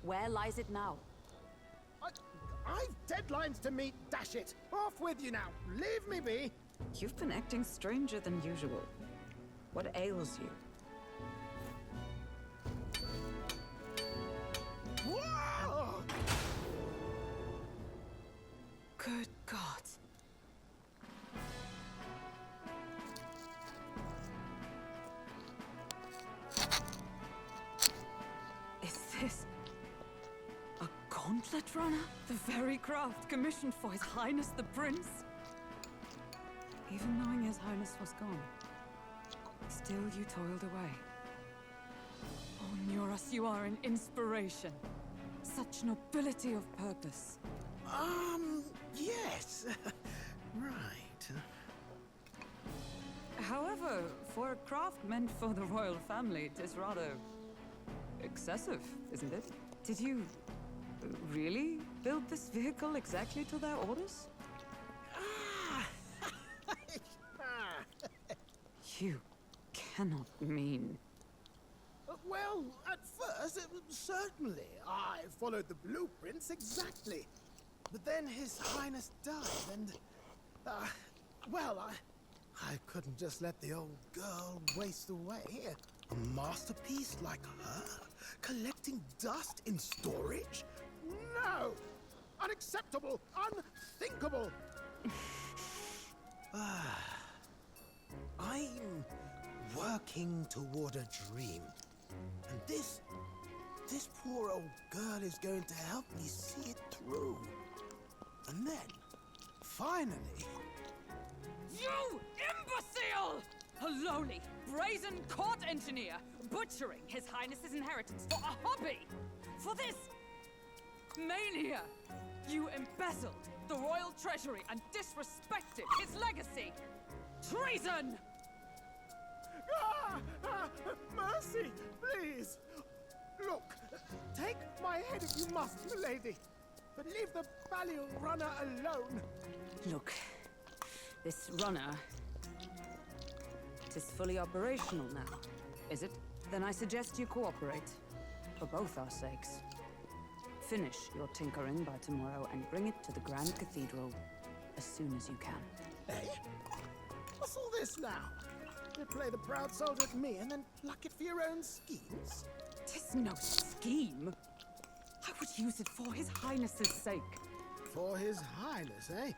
Where lies it now? I've deadlines to meet, dash it! Off with you now! Leave me be! You've been acting stranger than usual. What ails you? Whoa! Good God. Is this a gauntlet runner? The very craft commissioned for His Highness the Prince? Even knowing His Highness was gone, still you toiled away. Oh, Nuras, you are an inspiration. Such nobility of purpose. Yes. Right. However, for a craft meant for the royal family, it is rather excessive, isn't it? Did you really build this vehicle exactly to their orders? You cannot mean... Well, at first, certainly. I followed the blueprints exactly. But then His Highness died, and... well, I couldn't just let the old girl waste away. A masterpiece like her? Collecting dust in storage? No! Unacceptable! Unthinkable! I'm working toward a dream. And this poor old girl is going to help me see it through. And then, finally... You imbecile! A lowly, brazen court engineer, butchering His Highness's inheritance for a hobby! For this mania! You embezzled the royal treasury and disrespected his legacy! Treason! Mercy, please! Look, take my head if you must, milady. But leave the Balial runner alone. Look, this runner... it is fully operational now, is it? Then I suggest you cooperate. For both our sakes. Finish your tinkering by tomorrow and bring it to the Grand Cathedral as soon as you can. Eh? What's all this now? You play the proud soldier at me and then pluck it for your own schemes? 'Tis no scheme. I would use it for His Highness's sake. For His Highness, eh?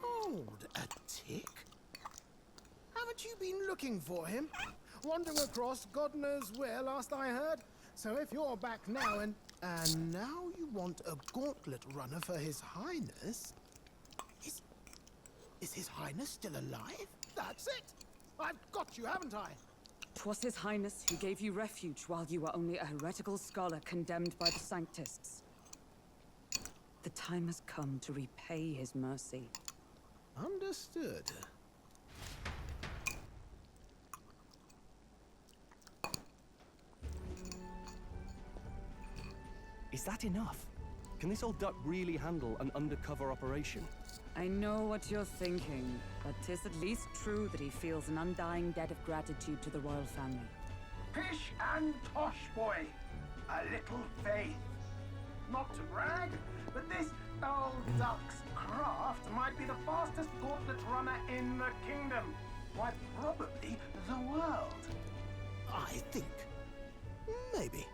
Hold a tick. Haven't you been looking for him? Wandering across God knows where last I heard? So if you're back now and now you want a gauntlet runner for His Highness? Is His Highness still alive? That's it! I've got you, haven't I? 'Twas His Highness who gave you refuge while you were only a heretical scholar condemned by the Sanctists. The time has come to repay His mercy. Understood. Is that enough? Can this old duck really handle an undercover operation? I know what you're thinking, but 'tis at least true that he feels an undying debt of gratitude to the royal family. Pish and tosh, boy. A little faith. Not to brag, but this old duck's craft might be the fastest gauntlet runner in the kingdom. Why, probably the world. I think. Maybe.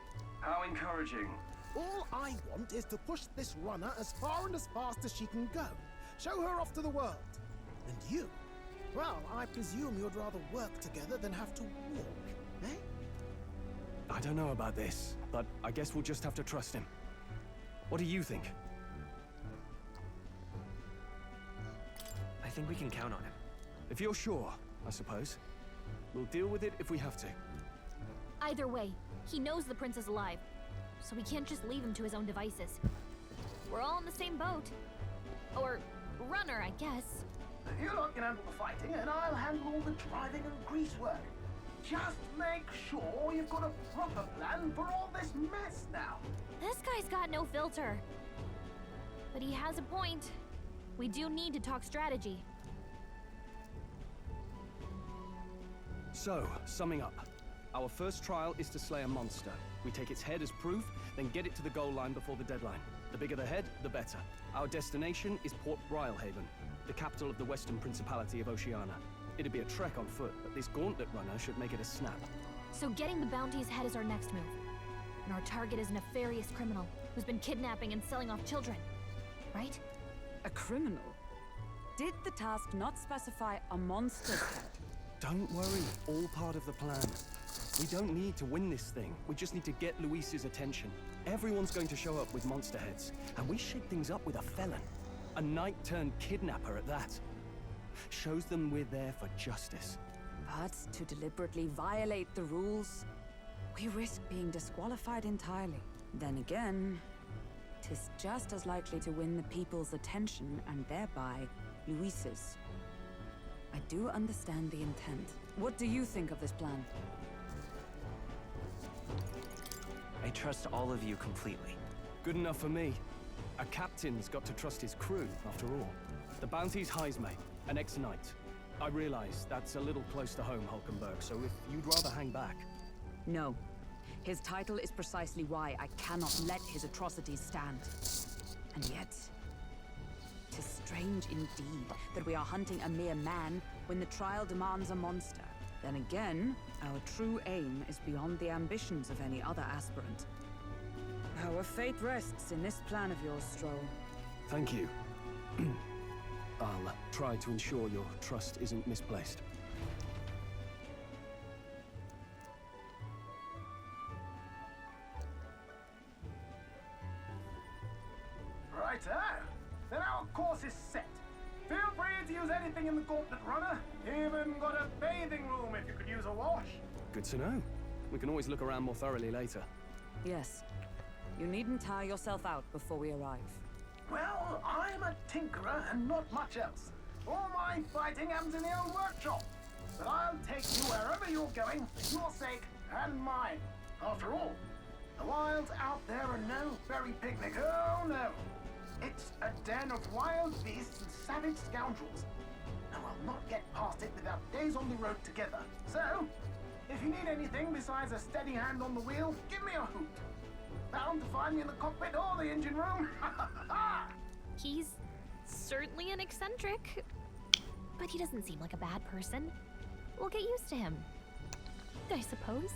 How encouraging. All I want is to push this runner as far and as fast as she can go. Show her off to the world. And you? Well, I presume you'd rather work together than have to walk, eh? I don't know about this, but I guess we'll just have to trust him. What do you think? I think we can count on him. If you're sure, I suppose. We'll deal with it if we have to. Either way, he knows the prince is alive, so we can't just leave him to his own devices. We're all in the same boat. Or runner, I guess. You lot can handle the fighting, and I'll handle all the driving and grease work. Just make sure you've got a proper plan for all this mess now. This guy's got no filter. But he has a point. We do need to talk strategy. So, summing up. Our first trial is to slay a monster. We take its head as proof, then get it to the goal line before the deadline. The bigger the head, the better. Our destination is Port Brilehaven, the capital of the Western Principality of Oceania. It'd be a trek on foot, but this gauntlet runner should make it a snap. So getting the bounty's head is our next move. And our target is a nefarious criminal who's been kidnapping and selling off children. Right? A criminal? Did the task not specify a monster's head? Don't worry, all part of the plan. We don't need to win this thing. We just need to get Luis's attention. Everyone's going to show up with monster heads, and we shake things up with a felon. A knight-turned-kidnapper at that. Shows them we're there for justice. But to deliberately violate the rules, we risk being disqualified entirely. Then again, 'tis just as likely to win the people's attention and thereby Luis's. I do understand the intent. What do you think of this plan? I trust all of you completely. Good enough for me. A captain's got to trust his crew, after all. The bounty's Heisme, an ex-knight. I realize that's a little close to home, Hulkenberg, so if you'd rather hang back... No. His title is precisely why I cannot let his atrocities stand. And yet, 'tis strange indeed that we are hunting a mere man when the trial demands a monster. Then again, our true aim is beyond the ambitions of any other aspirant. Our fate rests in this plan of yours, Stroll. Thank you. I'll try to ensure your trust isn't misplaced. Righto. Then our course is set. Feel free to use anything in the gauntlet runner. Even got a bathing room if you could use a wash. Good to know. We can always look around more thoroughly later. Yes. You needn't tire yourself out before we arrive. Well, I'm a tinkerer and not much else. All my fighting happens in the old workshop. But I'll take you wherever you're going for your sake and mine. After all, the wilds out there are no fairy picnic. Oh no. It's a den of wild beasts and savage scoundrels. And we'll not get past it without days on the road together. So, if you need anything besides a steady hand on the wheel, give me a hoot. Bound to find me in the cockpit or the engine room. He's certainly an eccentric, but he doesn't seem like a bad person. We'll get used to him, I suppose.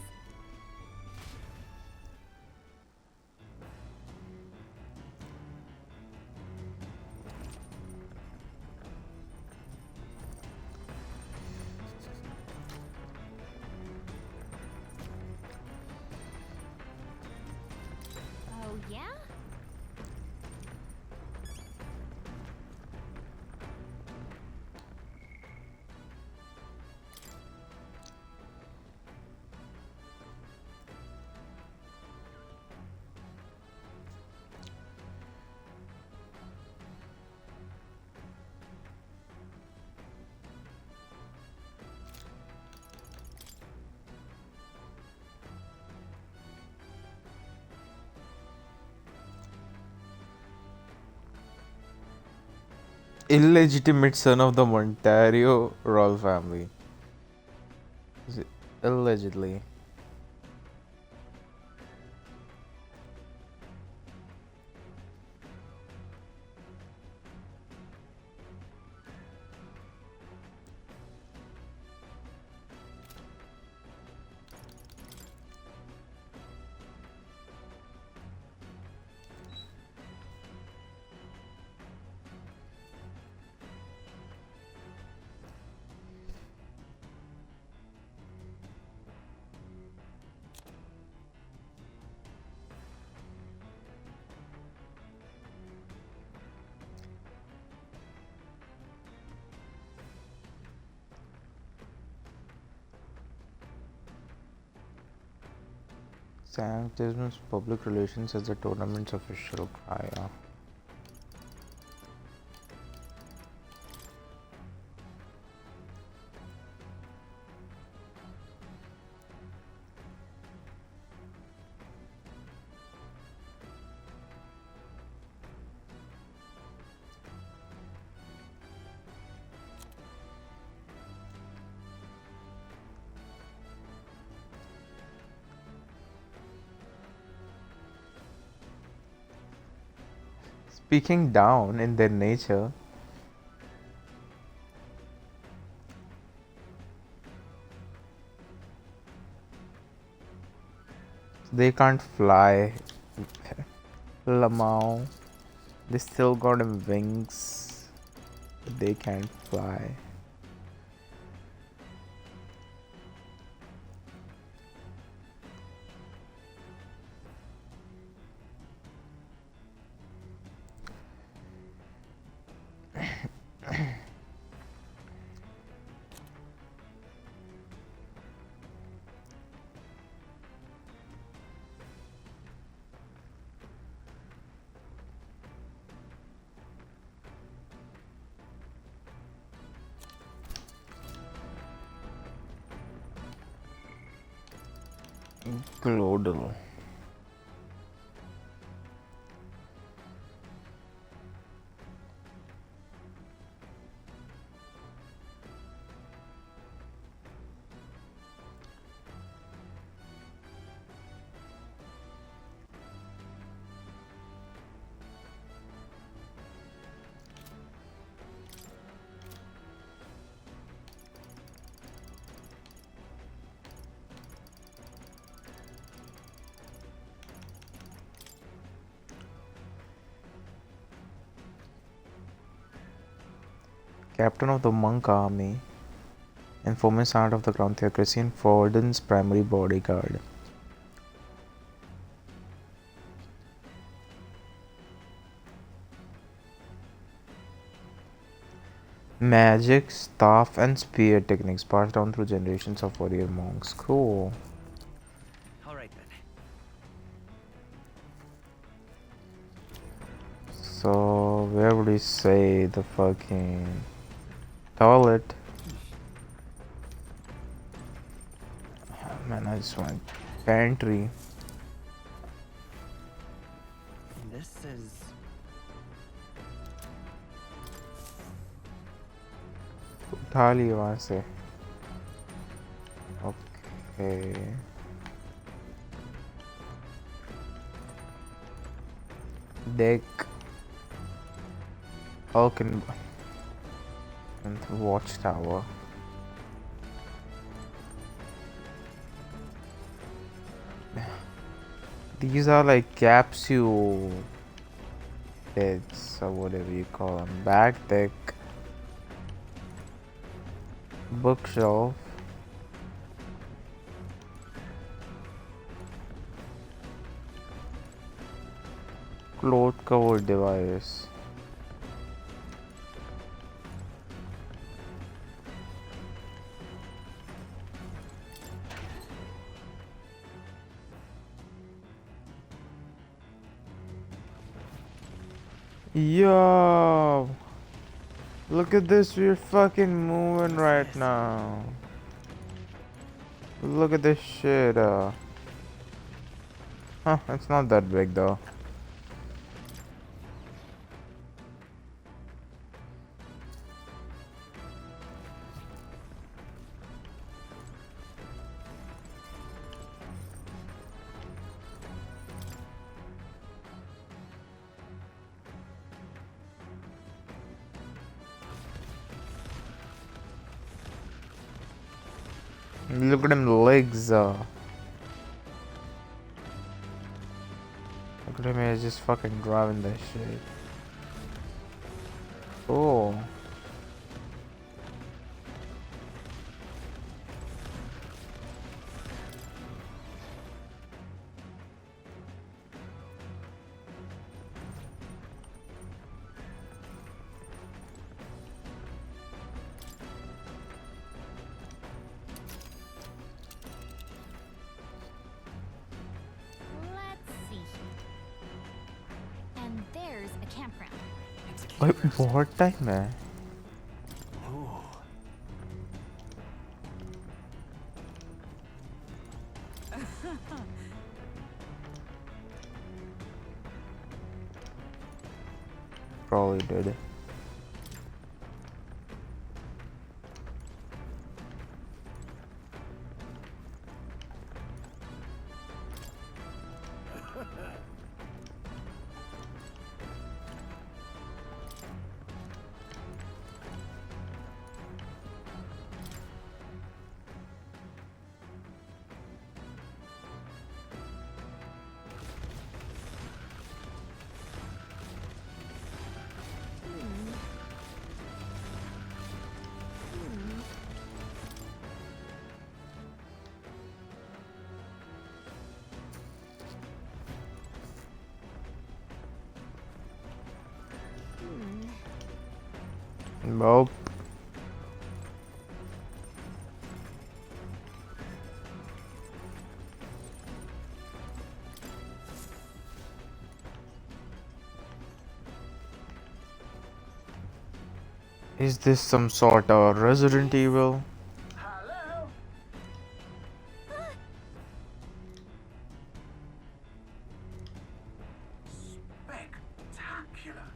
Oh, yeah? Illegitimate son of the Montario royal family. Allegedly. Sanctismus Public Relations as the tournament's official crier. speaking down in their nature. They can't fly. Lamau. They still got them wings. But they can't fly. Glodal. Captain of the monk army and former sergeant of the crown theocracy and Forden's primary bodyguard. Magic, staff and spear techniques passed down through generations of warrior monks. Cool. Alright then. So where would we say the fucking toilet? Oh, man, I just want pantry. This is... उठा लिए वहाँ से. Okay. Deck. Falcon. And watchtower. These are like capsule beds or whatever you call them. Back deck. Bookshelf. Cloth cover device. Yo, look at this, we're fucking moving right now. Look at this shit. Huh, it's not that big though. Look at them legs. Look at him, he's just fucking driving that shit. Oh. Wait, what time, man? Probably did. Nope. Is this some sort of Resident Evil? Hello? Spectacular.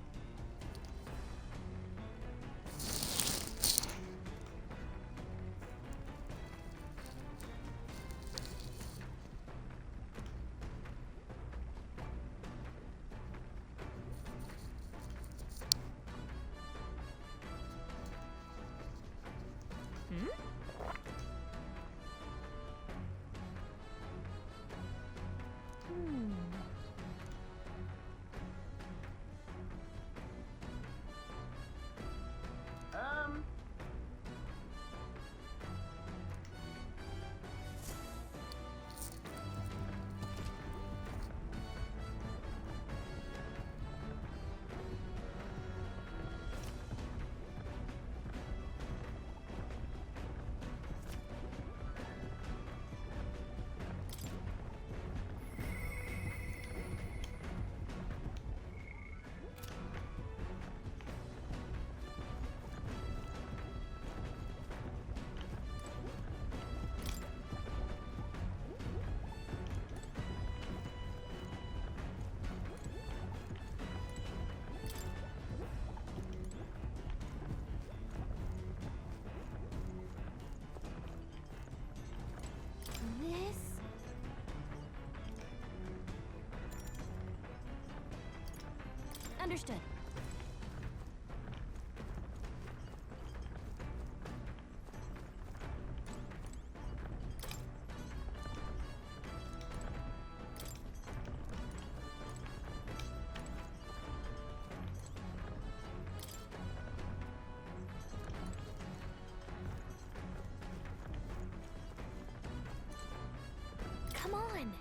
This? Understood. Come on.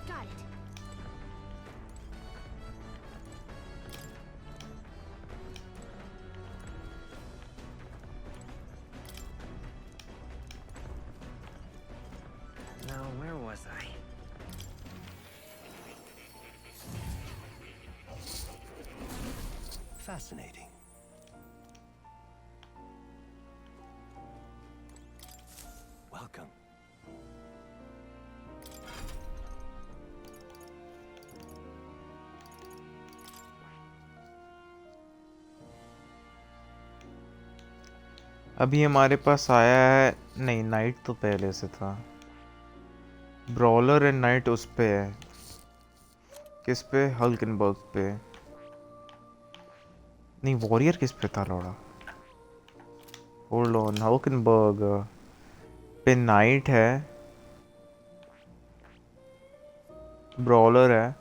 Got it. Now, where was I? Fascinating. Welcome. अभी हमारे पास आया है, नहीं night तो पहले से था। Brawler and night उस पे है, किस पे? हल्किनबर्ग पे। नहीं वॉरियर किस पे था लौड़ा? होल्ड ऑन, हल्किनबर्ग पे नाइट है, ब्रॉलर है,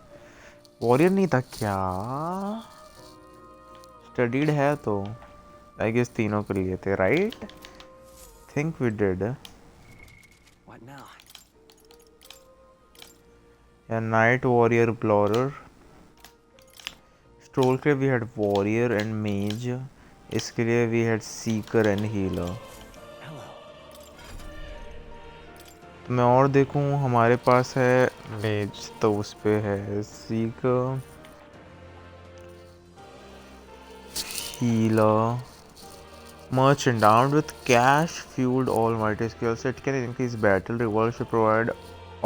वॉरियर नहीं था क्या? स्टडीड है तो आई गेस तीनों के लिए थे, right? Think we did. What now? या नाइट वॉरियर ब्लॉरर। स्ट्रोल के we had warrior and mage, इसके लिए we had seeker and healer. तो मैं और देखूं, हमारे पास है मेज तो उस पे है Sikar, healer, merchant armed with cash fueled almighty skill set can increase battle revolve should provide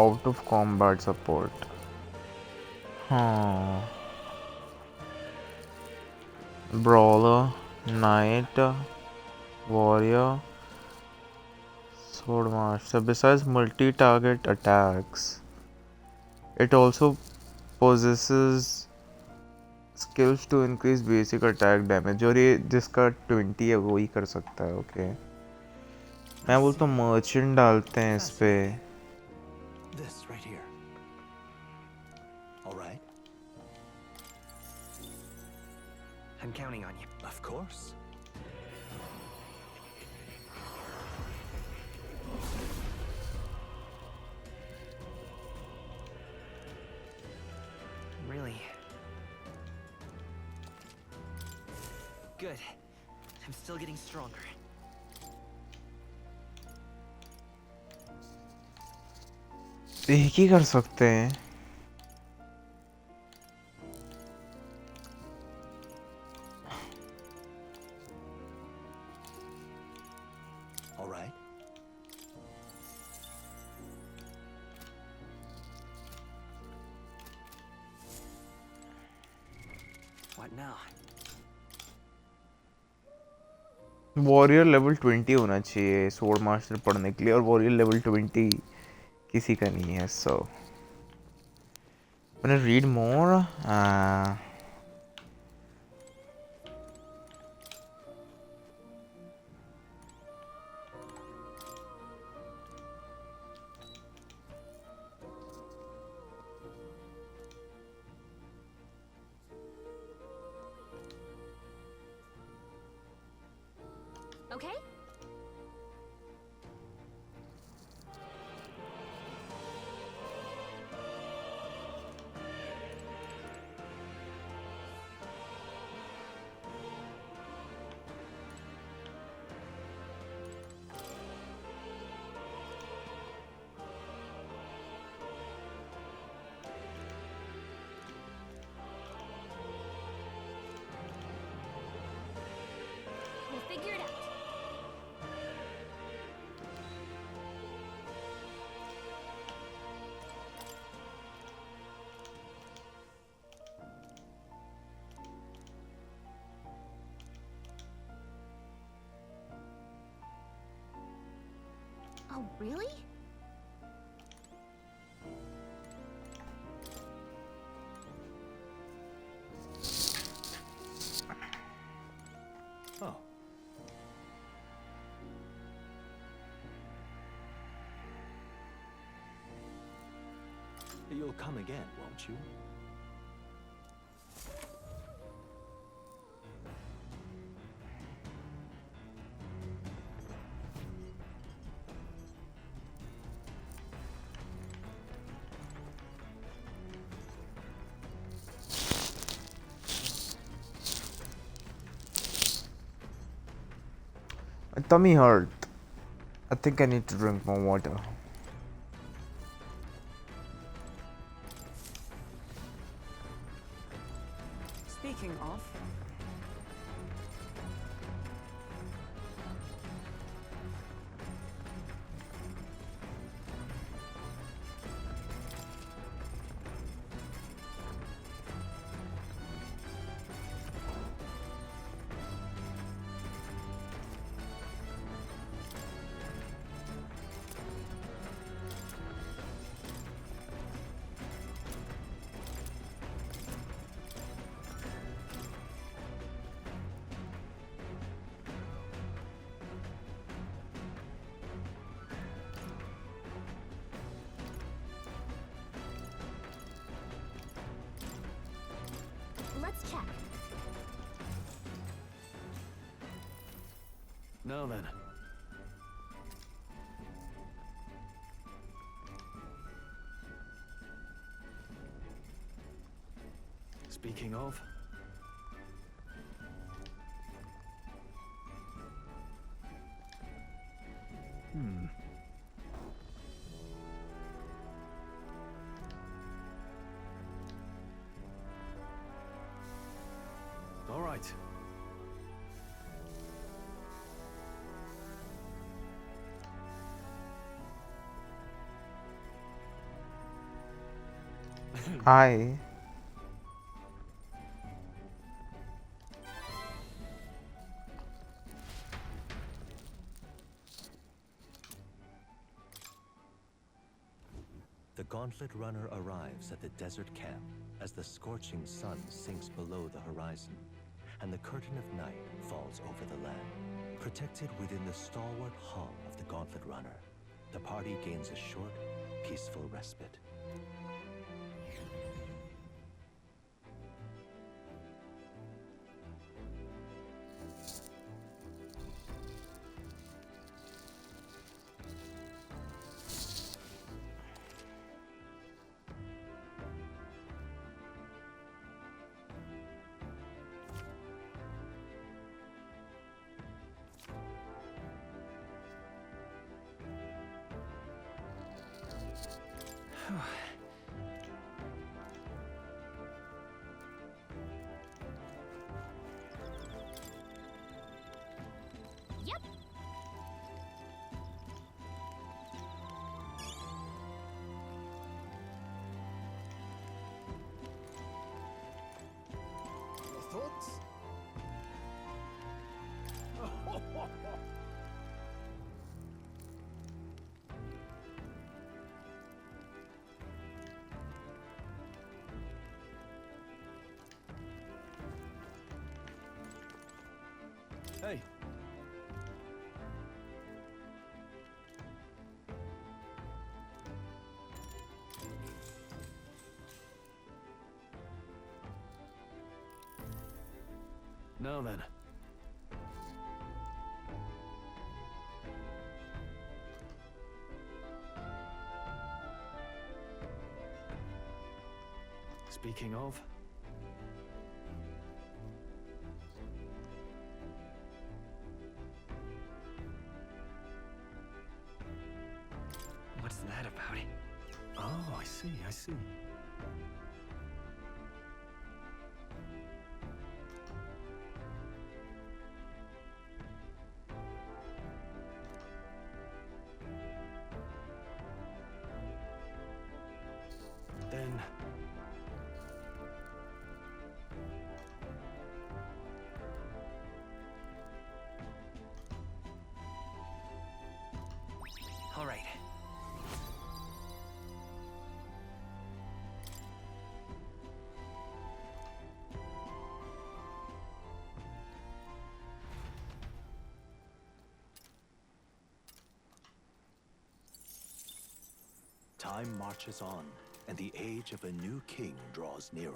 out of combat support. Brawler, knight, warrior, swordmaster. Besides multi-target attacks, it also possesses skills to increase basic attack damage, और ये जिसका 20 है वो ही कर सकता है। Okay मैं बोलता हूँ मर्चेंट डालते हैं इस पे। This right here. All right. I'm counting on you. Of course. Good. I'm still getting stronger. एक ही कर सकते हैं. All right. What now? Warrior level 20 होना चाहिए स्वॉर्ड मास्टर पढ़ने के लिए और वॉरियर लेवल 20 किसी का नहीं है. So when I read more, Okay? We'll figure it out. Oh, really? Oh. You'll come again, won't you? my tummy hurt. I think I need to drink more water. Speaking of, Let's check. Now then. Speaking of, all right. Hi. The Gauntlet Runner arrives at the desert camp as the scorching sun sinks below the horizon, and the curtain of night falls over the land. Protected within the stalwart hull of the Gauntlet Runner, the party gains a short, peaceful respite. Yep. Your thoughts? Hey. Now then. Speaking of, What's that about? oh, I see, I see. Then all right. Time marches on, and the age of a new king draws nearer.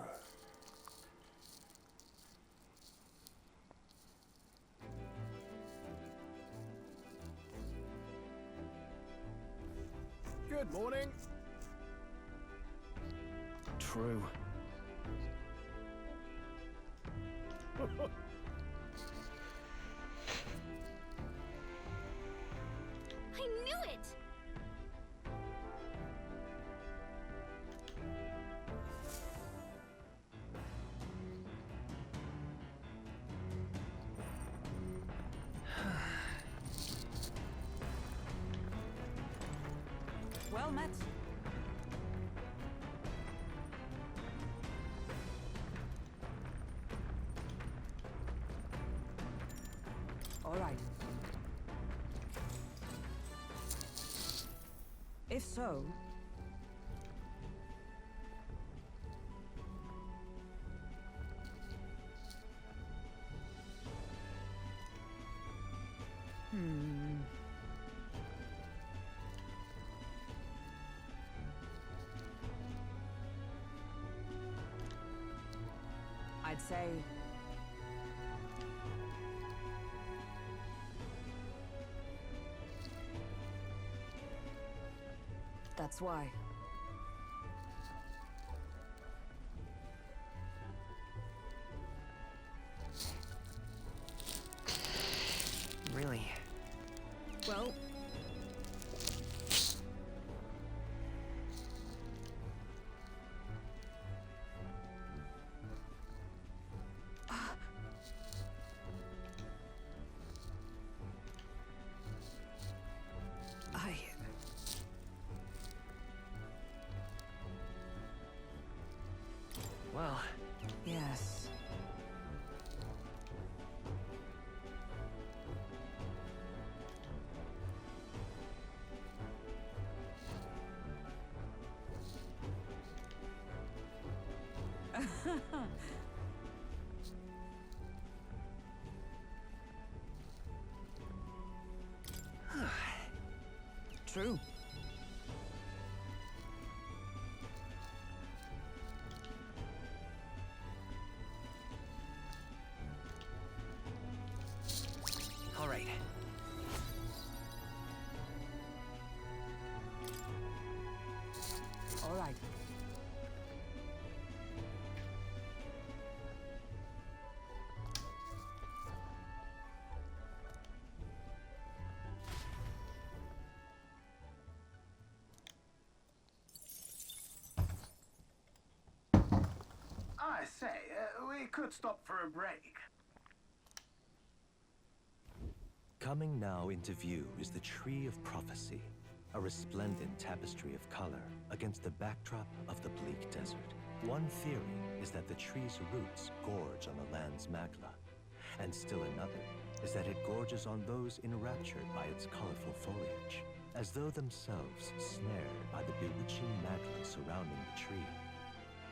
good morning. True. I knew it! Well met. All right. If so, I'd say that's why. Really? Well, Well, yes. True. all right. All right. We could stop for a break. Coming now into view is the Tree of Prophecy, a resplendent tapestry of color against the backdrop of the bleak desert. One theory is that the tree's roots gorge on the land's magla, and still another is that it gorges on those enraptured by its colorful foliage, as though themselves snared by the bewitching magla surrounding the tree.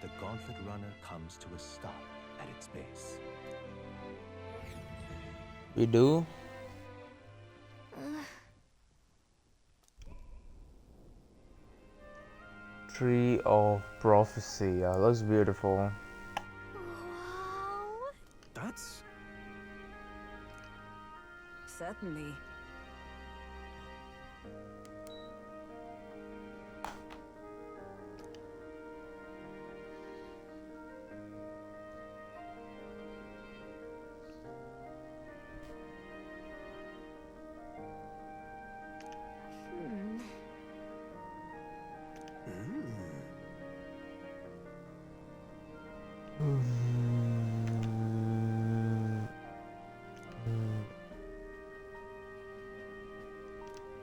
The Gauntlet Runner comes to a stop at its base. We do? Tree of Prophecy. Yeah, looks beautiful. That's... Certainly.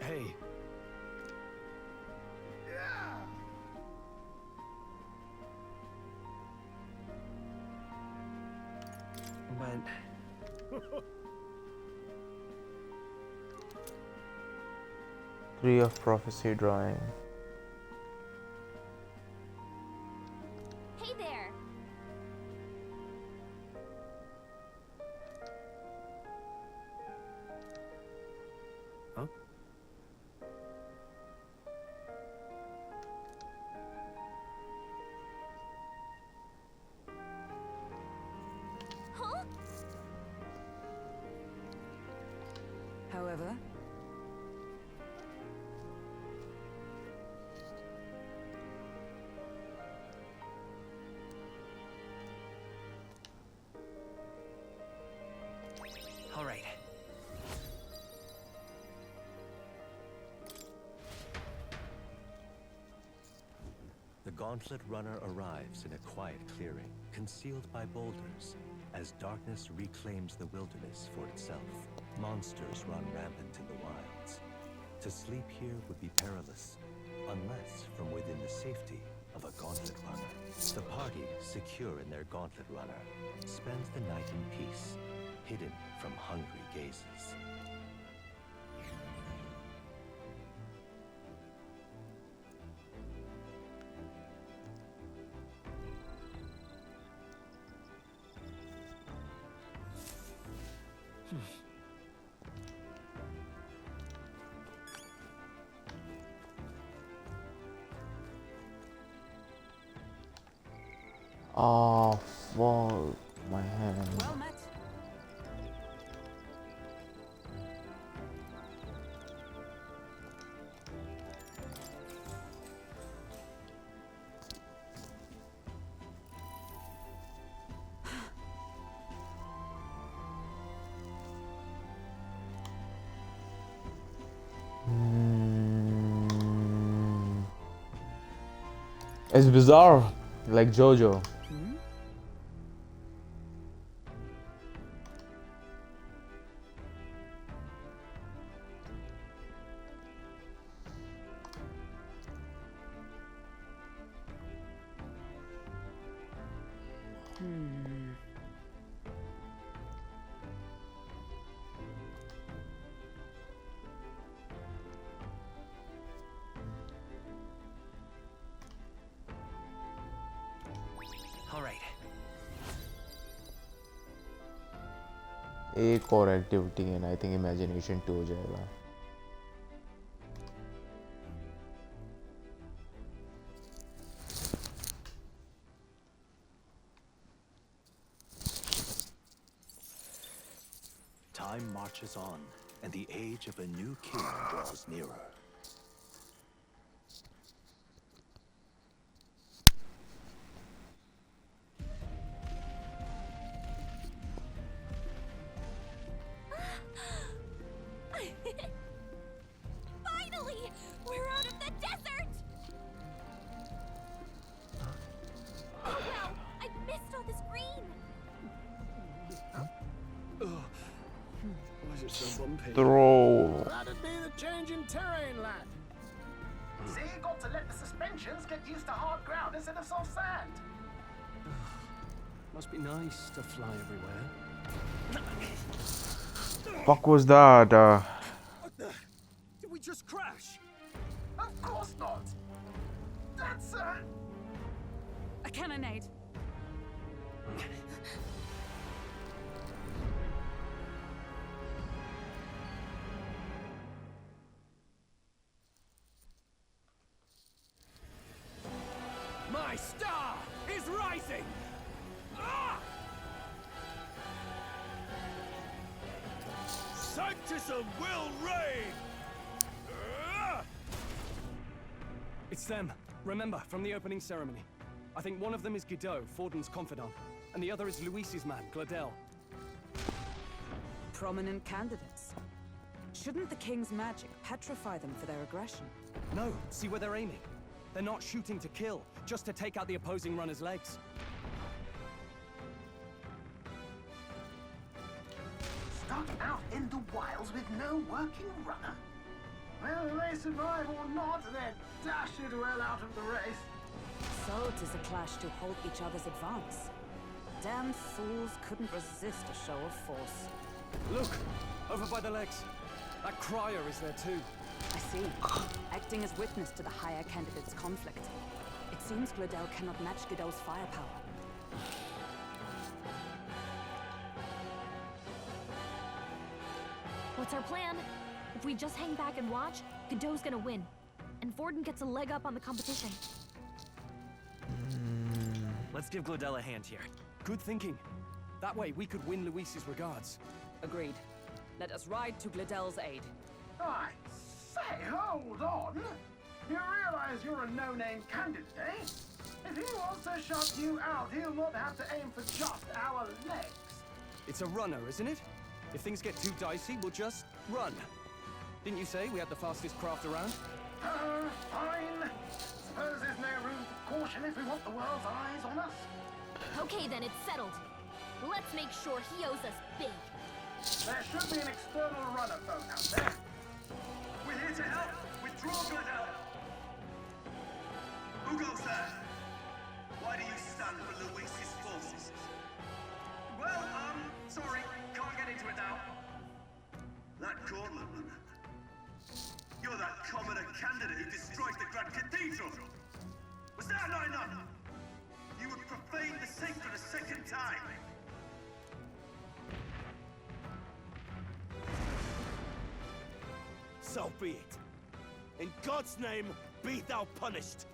Hey. But... Tree of Prophecy drawing. Hey there. Huh? Huh? However, All right. The Gauntlet Runner arrives in a quiet clearing, concealed by boulders, as darkness reclaims the wilderness for itself. Monsters run rampant in the wilds. To sleep here would be perilous, unless from within the safety of a Gauntlet Runner. The party, secure in their Gauntlet Runner, spends the night in peace, hidden from hungry gazes. Oh, fuck. My hand. well met. It's bizarre, like JoJo. All right. एक और activity है ना, I think imagination 2 हो जाएगा. Time marches on, and the age of a new king draws nearer. Finally! We're out of the desert! Oh well, I missed all this green. Why is it so bumpy? Throw. That'd be the change in terrain, lad. See, you got to let the suspensions get used to hard ground instead of soft sand. Must be nice to fly everywhere. Fuck was that? What the? Did we just crash? Of course not. That's a cannonade. My star is rising! Ah! Sanctism will reign! Ah! It's them. Remember, from the opening ceremony. I think one of them is Guido, Forden's confidant, and the other is Luis's man, Gladel. Prominent candidates. Shouldn't the king's magic petrify them for their aggression? No, see where they're aiming. They're not shooting to kill, just to take out the opposing runner's legs. stuck out in the wilds with no working runner. Whether they survive or not, they're dashed well out of the race. So 'tis a clash to halt each other's advance. Damned fools couldn't resist a show of force. Look! Over by the legs. That crier is there too. I see. Acting as witness to the higher candidate's conflict. It seems Gladel cannot match Godot's firepower. What's our plan? If we just hang back and watch, Godot's gonna win. And Forden gets a leg up on the competition. Let's give Gladel a hand here. Good thinking. That way we could win Luis's regards. Agreed. Let us ride to Gladel's aid. I say, hold on. You realize you're a no-name candidate, eh? If he wants to shut you out, he'll not have to aim for just our legs. It's a runner, isn't it? If things get too dicey, we'll just run. Didn't you say we had the fastest craft around? Fine. Suppose there's no room for caution if we want the world's eyes on us. Okay then, it's settled. Let's make sure he owes us big. There should be an external runner phone out there. We're here to help. Withdraw, Gladel. Who goes there? Why do you stand for Luis's forces? Well, sorry. Can't get into it now. That Cornland. You're that commoner candidate who destroyed the Grand Cathedral. Was that not enough? You would profane the sacred a second time. So be it. In God's name, be thou punished.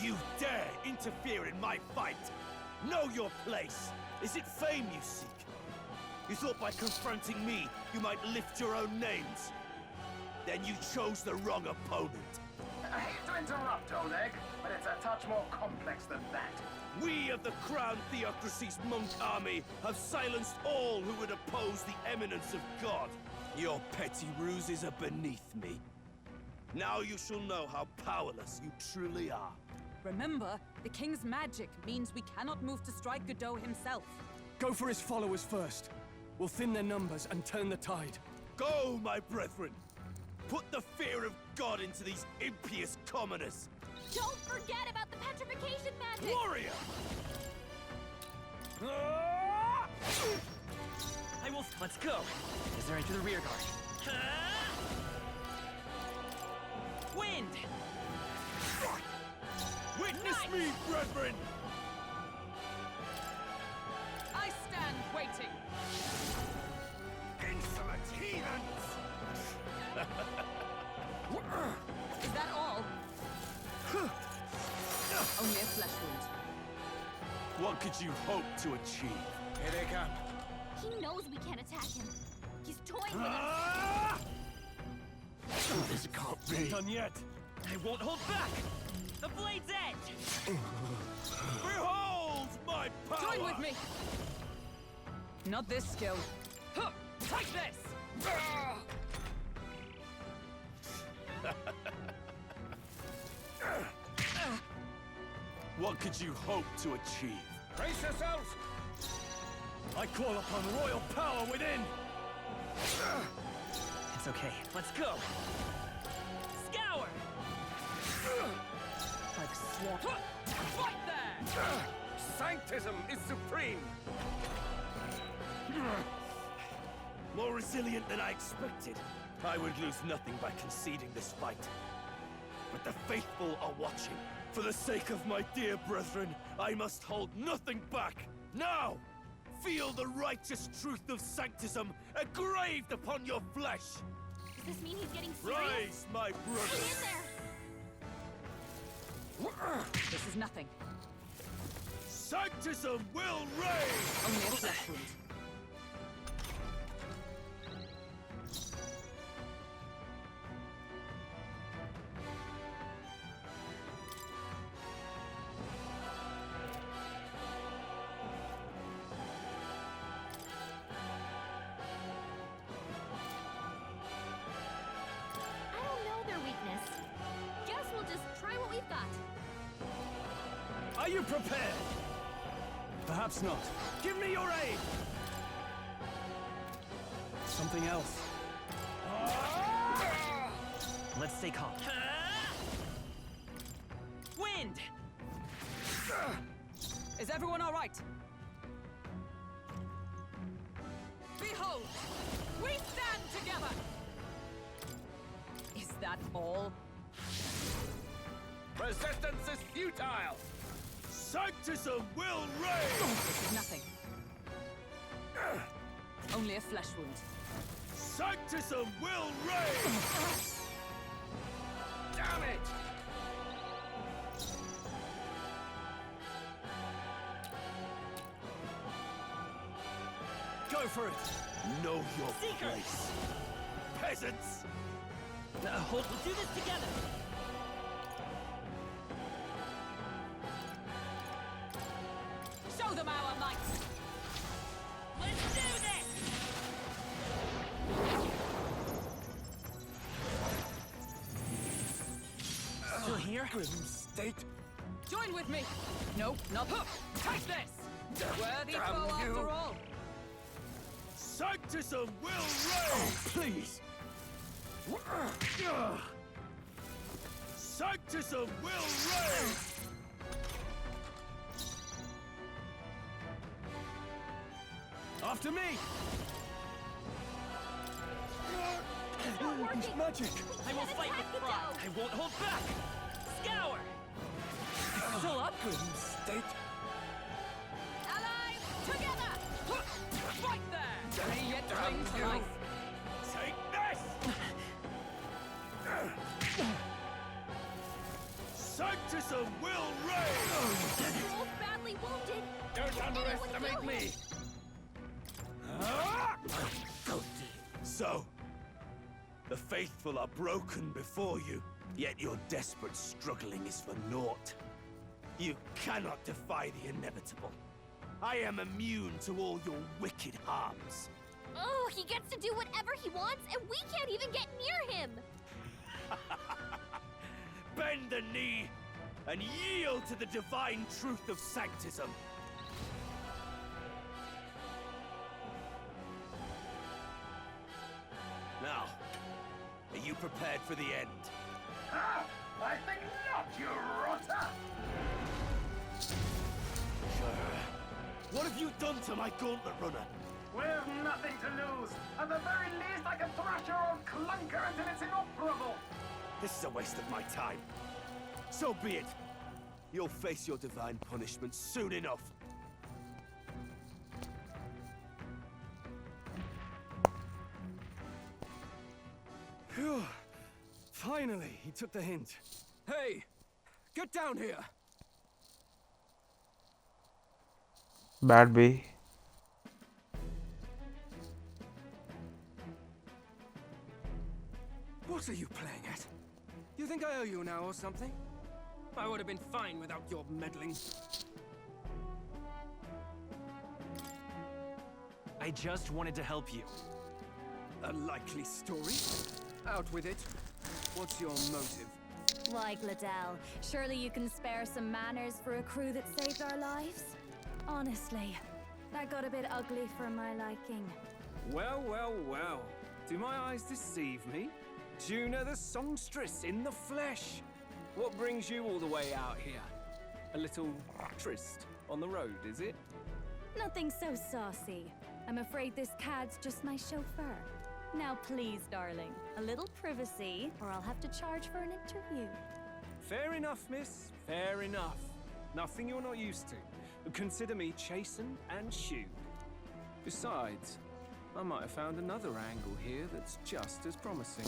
You dare interfere in my fight! Know your place! Is it fame you seek? You thought by confronting me, you might lift your own names? Then you chose the wrong opponent. I hate to interrupt, Oleg, but it's a touch more complex than that. We of the Crown Theocracy's monk army have silenced all who would oppose the eminence of God. Your petty ruses are beneath me. Now you shall know how powerless you truly are. Remember, the king's magic means we cannot move to strike Godot himself. Go for his followers first. We'll thin their numbers and turn the tide. Go, my brethren! Put the fear of God into these impious commoners! Don't forget about the petrification magic! Warrior! Hey, Wolf, let's go! Is there into the rear guard? Wind! Witness me, brethren! I stand waiting. Insolent heathens! Is that all? Only a flesh wound. What could you hope to achieve? Here they come. He knows we can't attack him. He's toying with us. This can't be done yet. I won't hold back. The blade's edge. Behold my power! Join with me. Not this skill. Huh, take this! What could you hope to achieve? Brace yourselves! I call upon royal power within! It's okay. Let's go! Scour! Like swamp. Right there! Sanctism is supreme! More resilient than I expected. I would lose nothing by conceding this fight. But the faithful are watching. For the sake of my dear brethren, I must hold nothing back. Now! Feel the righteous truth of Sanctism engraved upon your flesh! Does this mean he's getting serious? Rise, my brothers! Hang in there! This is nothing. Sanctism will reign! Only a flesh wound. I don't know their weakness. Guess we'll just try what we've got. Are you prepared? Perhaps not. Give me your aid! Something else. Let's stay calm. Wind! Is everyone all right? Behold, we stand together! Is that all? Resistance is futile! Sanctism will reign! This is nothing. Only a flesh wound. Sanctism will reign! Damn it! Go for it! Know your place! Peasants! Hold, we'll do this together! Show them our might! Let's do this! Still here? Grim state! Join with me! No, not hook! Take this! Worthy foe after all! Sanctism will reign! Please! Sanctism will reign! After me! It's not working! It's magic! I will fight with pride! I won't hold back! Scour! Still up? Grim state! Allies, together! Fight there! May yet cling to life! Take this! Sanctism will reign! We're all badly wounded. Don't underestimate me! So, the faithful are broken before you, yet your desperate struggling is for naught. You cannot defy the inevitable. I am immune to all your wicked harms. Oh, he gets to do whatever he wants, and we can't even get near him. Bend the knee and yield to the divine truth of Sanctism. Now, are you prepared for the end? Ah, I think not, you rotter! What have you done to my gauntlet runner? We've nothing to lose. At the very least, I can thrash your old clunker until it's inoperable. This is a waste of my time. So be it. You'll face your divine punishment soon enough. Phew. Finally, he took the hint. Hey! Get down here! Bad B. What are you playing at? You think I owe you now or something? I would have been fine without your meddling. I just wanted to help you. A likely story? Out with it. What's your motive? Why, Gladell, surely you can spare some manners for a crew that saved our lives? Honestly, that got a bit ugly for my liking. Well, well, well. Do my eyes deceive me? Juna the songstress in the flesh. What brings you all the way out here? A little tryst on the road, is it? Nothing so saucy. I'm afraid this cad's just my chauffeur. Now please, darling, a little privacy, or I'll have to charge for an interview. Fair enough, miss. Fair enough. Nothing you're not used to. Consider me chastened and shoed. Besides, I might have found another angle here that's just as promising.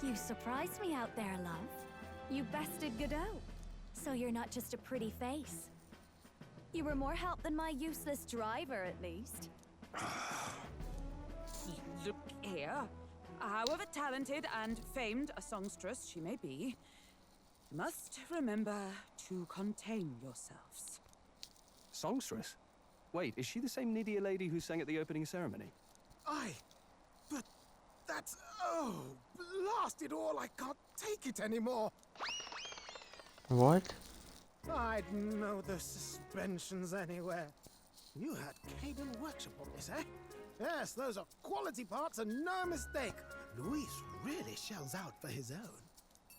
You surprised me out there, love. You bested Godot. So you're not just a pretty face. You were more help than my useless driver, at least. Look here. However talented and famed a songstress she may be, you must remember to contain yourselves. Songstress? Wait, is she the same Nydia lady who sang at the opening ceremony? Aye, but that's... oh, blast it all, I can't take it anymore. What? I'd know the suspensions anywhere. You had Caden Workshop on this, eh? Yes, those are quality parts and no mistake. Luis really shells out for his own.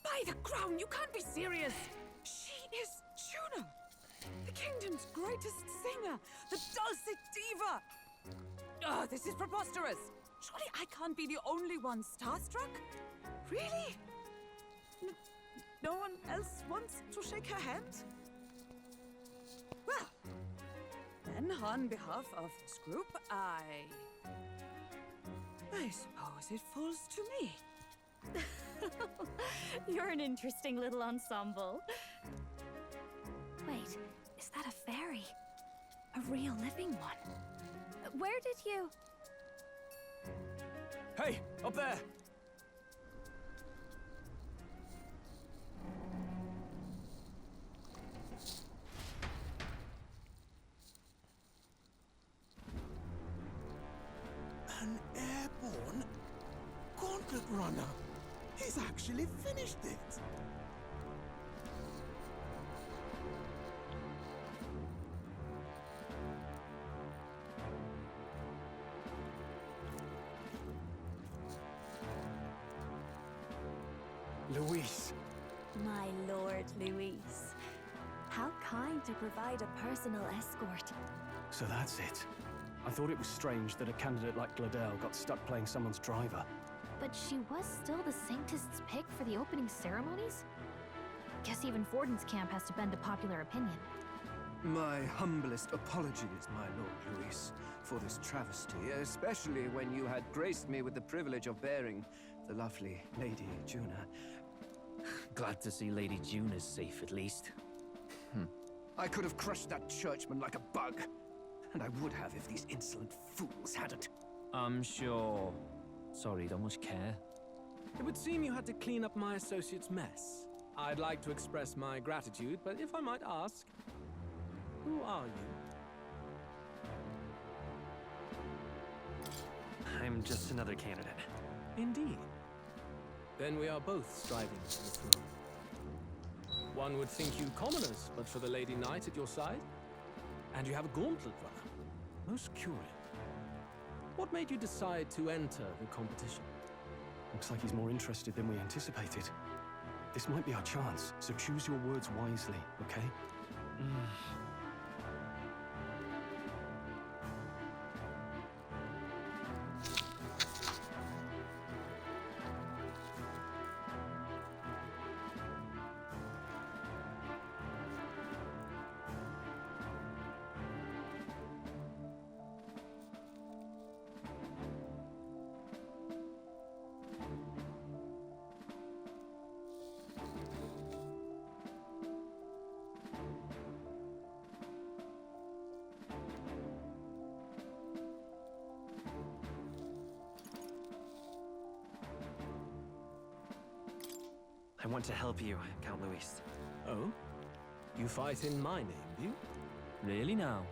By the crown, you can't be serious! She is Juna, the kingdom's greatest singer, the dulcet diva! Oh, this is preposterous! Surely I can't be the only one starstruck? Really? No one else wants to shake her hand? Well, then on behalf of this group, I suppose it falls to me. You're an interesting little ensemble. Wait, is that a fairy? A real living one? Where did you... Hey, up there! An airborne gauntlet runner. He's actually finished it. Luis. My lord, Luis. How kind to provide a personal escort. So that's it. I thought it was strange that a candidate like Gladell got stuck playing someone's driver. But she was still the Sanctist's pick for the opening ceremonies? Guess even Forden's camp has to bend to popular opinion. My humblest apologies, my Lord Luis, for this travesty, especially when you had graced me with the privilege of bearing the lovely Lady Juna. Glad to see Lady Juna's safe, at least. I could have crushed that churchman like a bug. And I would have if these insolent fools hadn't. I'm sure. Sorry, don't much care. It would seem you had to clean up my associate's mess. I'd like to express my gratitude, but if I might ask, who are you? I'm just another candidate. Indeed. Then we are both striving for the throne. One would think you commoners, but for the Lady Knight at your side. And you have a gauntlet runner. Most curious. What made you decide to enter the competition? Looks like he's more interested than we anticipated. This might be our chance, so choose your words wisely, okay? I want to help you, Count Luis. Oh? You fight in my name, do you? Really now?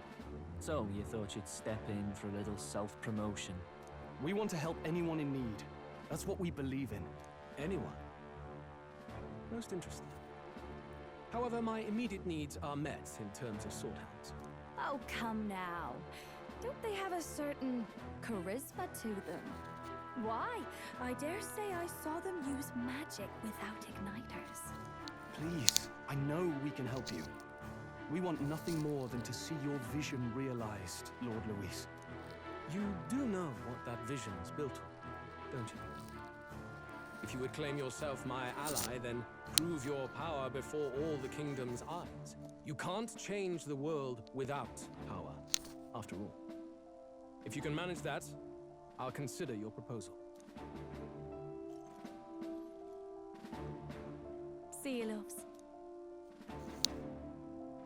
So, you thought you'd step in for a little self-promotion? We want to help anyone in need. That's what we believe in. anyone. Most interesting. However, my immediate needs are met in terms of swordhounds. Oh, come now. Don't they have a certain charisma to them? Why? I dare say I saw them use magic without igniters. Please, I know we can help you. We want nothing more than to see your vision realized, Lord Luis. You do know what that vision's built on, don't you? If you would claim yourself my ally, then prove your power before all the kingdom's eyes. You can't change the world without power, after all. If you can manage that, I'll consider your proposal. See you, loves.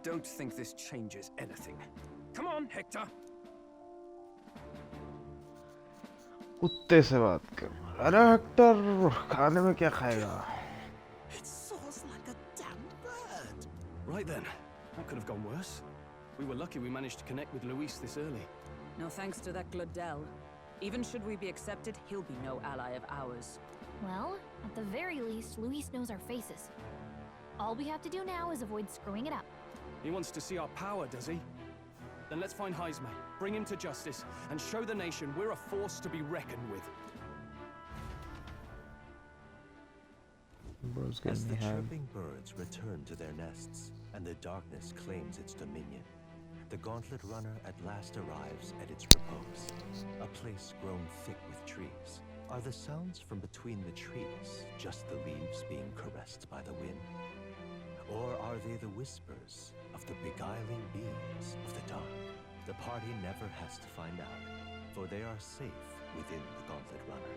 Don't think this changes anything. Come on, Hector! कुत्ते से बात कर। अरे Hector खाने में क्या खाएगा? It soars like a damn bird. Right then, that could have gone worse. We were lucky we managed to connect with Luis this early. No thanks to that Glodell. Even should we be accepted, he'll be no ally of ours. Well, at the very least, Luis knows our faces. All we have to do now is avoid screwing it up. He wants to see our power, does he? Then let's find Heisme, bring him to justice, and show the nation we're a force to be reckoned with. As the chirping birds return to their nests, and the darkness claims its dominion, the Gauntlet Runner at last arrives at its repose, a place grown thick with trees. Are the sounds from between the trees just the leaves being caressed by the wind? Or are they the whispers of the beguiling beings of the dark? The party never has to find out, for they are safe within the Gauntlet Runner.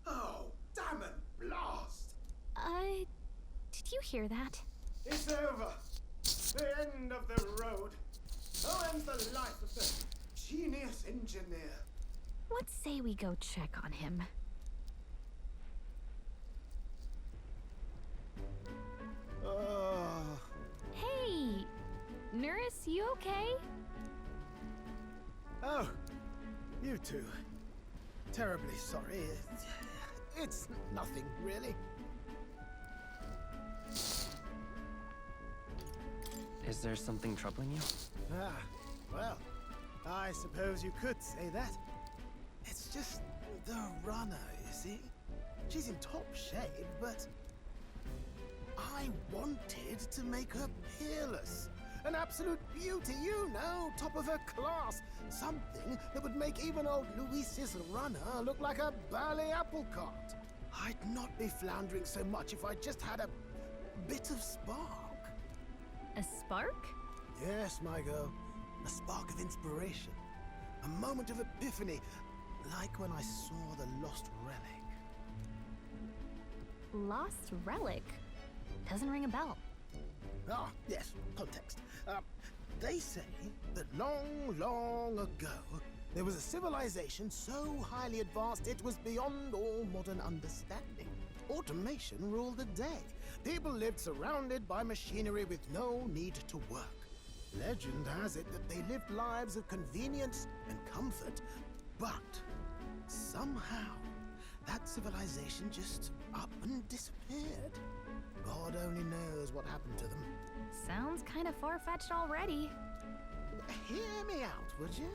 Oh, damn it, blast! Did you hear that? It's over. The end of the road. So ends the life of the genius engineer. Let's say we go check on him. Hey! Nurse, you okay? Oh, you two. Terribly sorry. It's nothing, really. Is there something troubling you? Ah, well, I suppose you could say that. It's just the runner, you see? She's in top shape, but I wanted to make her peerless. An absolute beauty, you know, top of her class. Something that would make even old Luis's runner look like a bally apple cart. I'd not be floundering so much if I just had a bit of spark. A spark? Yes, my girl. A spark of inspiration. A moment of epiphany, like when I saw the lost relic. Lost relic? Doesn't ring a bell. Ah, yes, context. They say that long, long ago, there was a civilization so highly advanced it was beyond all modern understanding. Automation ruled the day. People lived surrounded by machinery with no need to work. Legend has it that they lived lives of convenience and comfort, but somehow that civilization just up and disappeared. God only knows what happened to them. Sounds kind of far-fetched already. Hear me out, would you?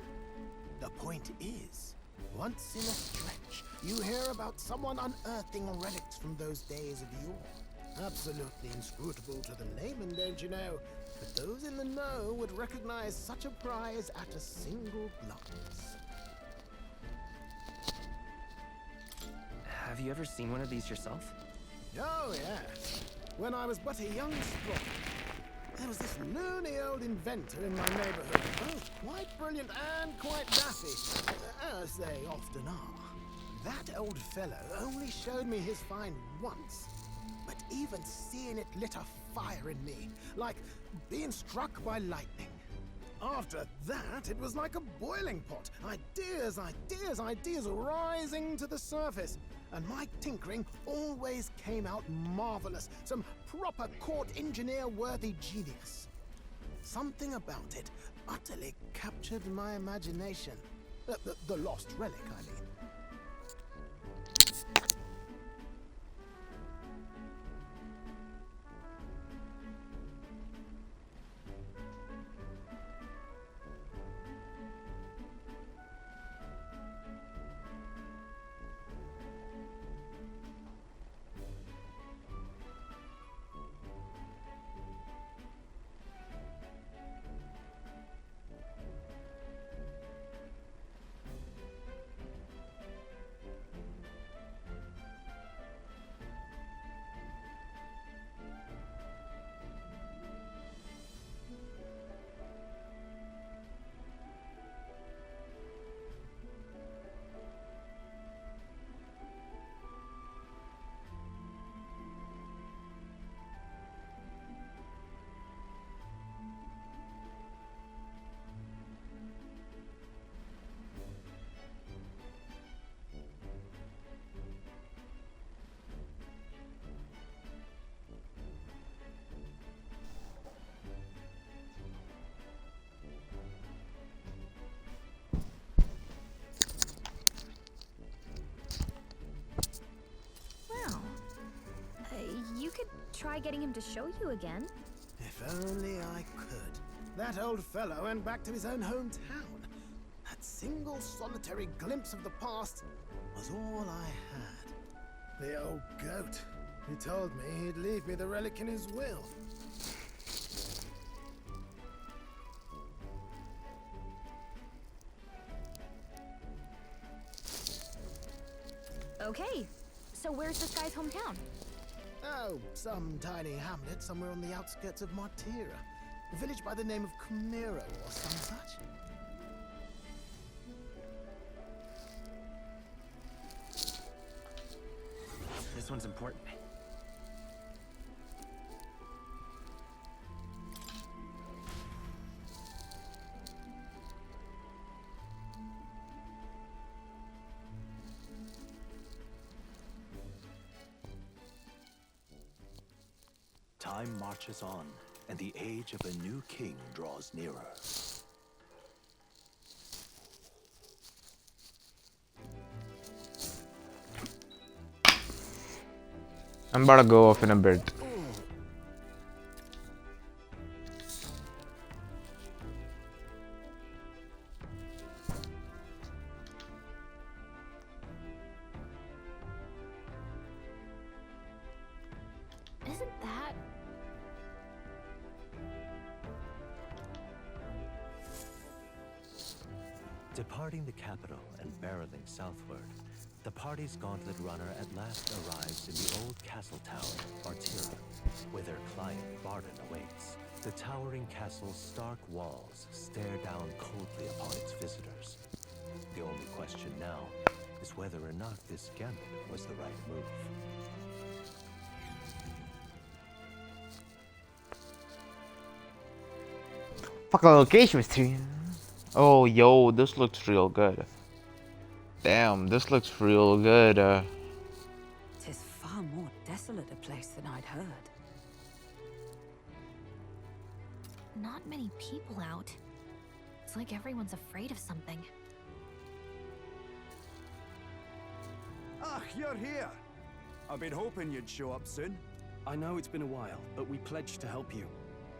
The point is, once in a stretch, you hear about someone unearthing relics from those days of yore. Absolutely inscrutable to the layman, don't you know? But those in the know would recognize such a prize at a single glance. Have you ever seen one of these yourself? Oh, yes. When I was but a young sport, there was this loony old inventor in my neighborhood, both quite brilliant and quite daffy, as they often are. That old fellow only showed me his find once, but even seeing it lit a fire in me, like being struck by lightning. After that, it was like a boiling pot. Ideas, ideas, ideas rising to the surface. and my tinkering always came out marvelous. Some proper court engineer-worthy genius. Something about it utterly captured my imagination. The lost relic, I mean. You could try getting him to show you again. If only I could. That old fellow went back to his own hometown. That single solitary glimpse of the past was all I had. The old goat. He told me he'd leave me the relic in his will. Okay, so where's this guy's hometown? Oh, some tiny hamlet somewhere on the outskirts of Martira. A village by the name of Kumiro or some such. This one's important. Time marches on, and the age of a new king draws nearer. I'm about to go off in a bit. Isn't that... Departing the capital and barreling southward, the party's gauntlet runner at last arrives in the old castle tower, Martira, where their client, Barden, awaits. The towering castle's stark walls stare down coldly upon its visitors. The only question now is whether or not this gambit was the right move. Fuck a location mystery. Oh, yo, this looks real good. Damn, this looks real good. Tis far more desolate a place than I'd heard. Not many people out. It's like everyone's afraid of something. Ah, you're here! I've been hoping you'd show up soon. I know it's been a while, but we pledged to help you.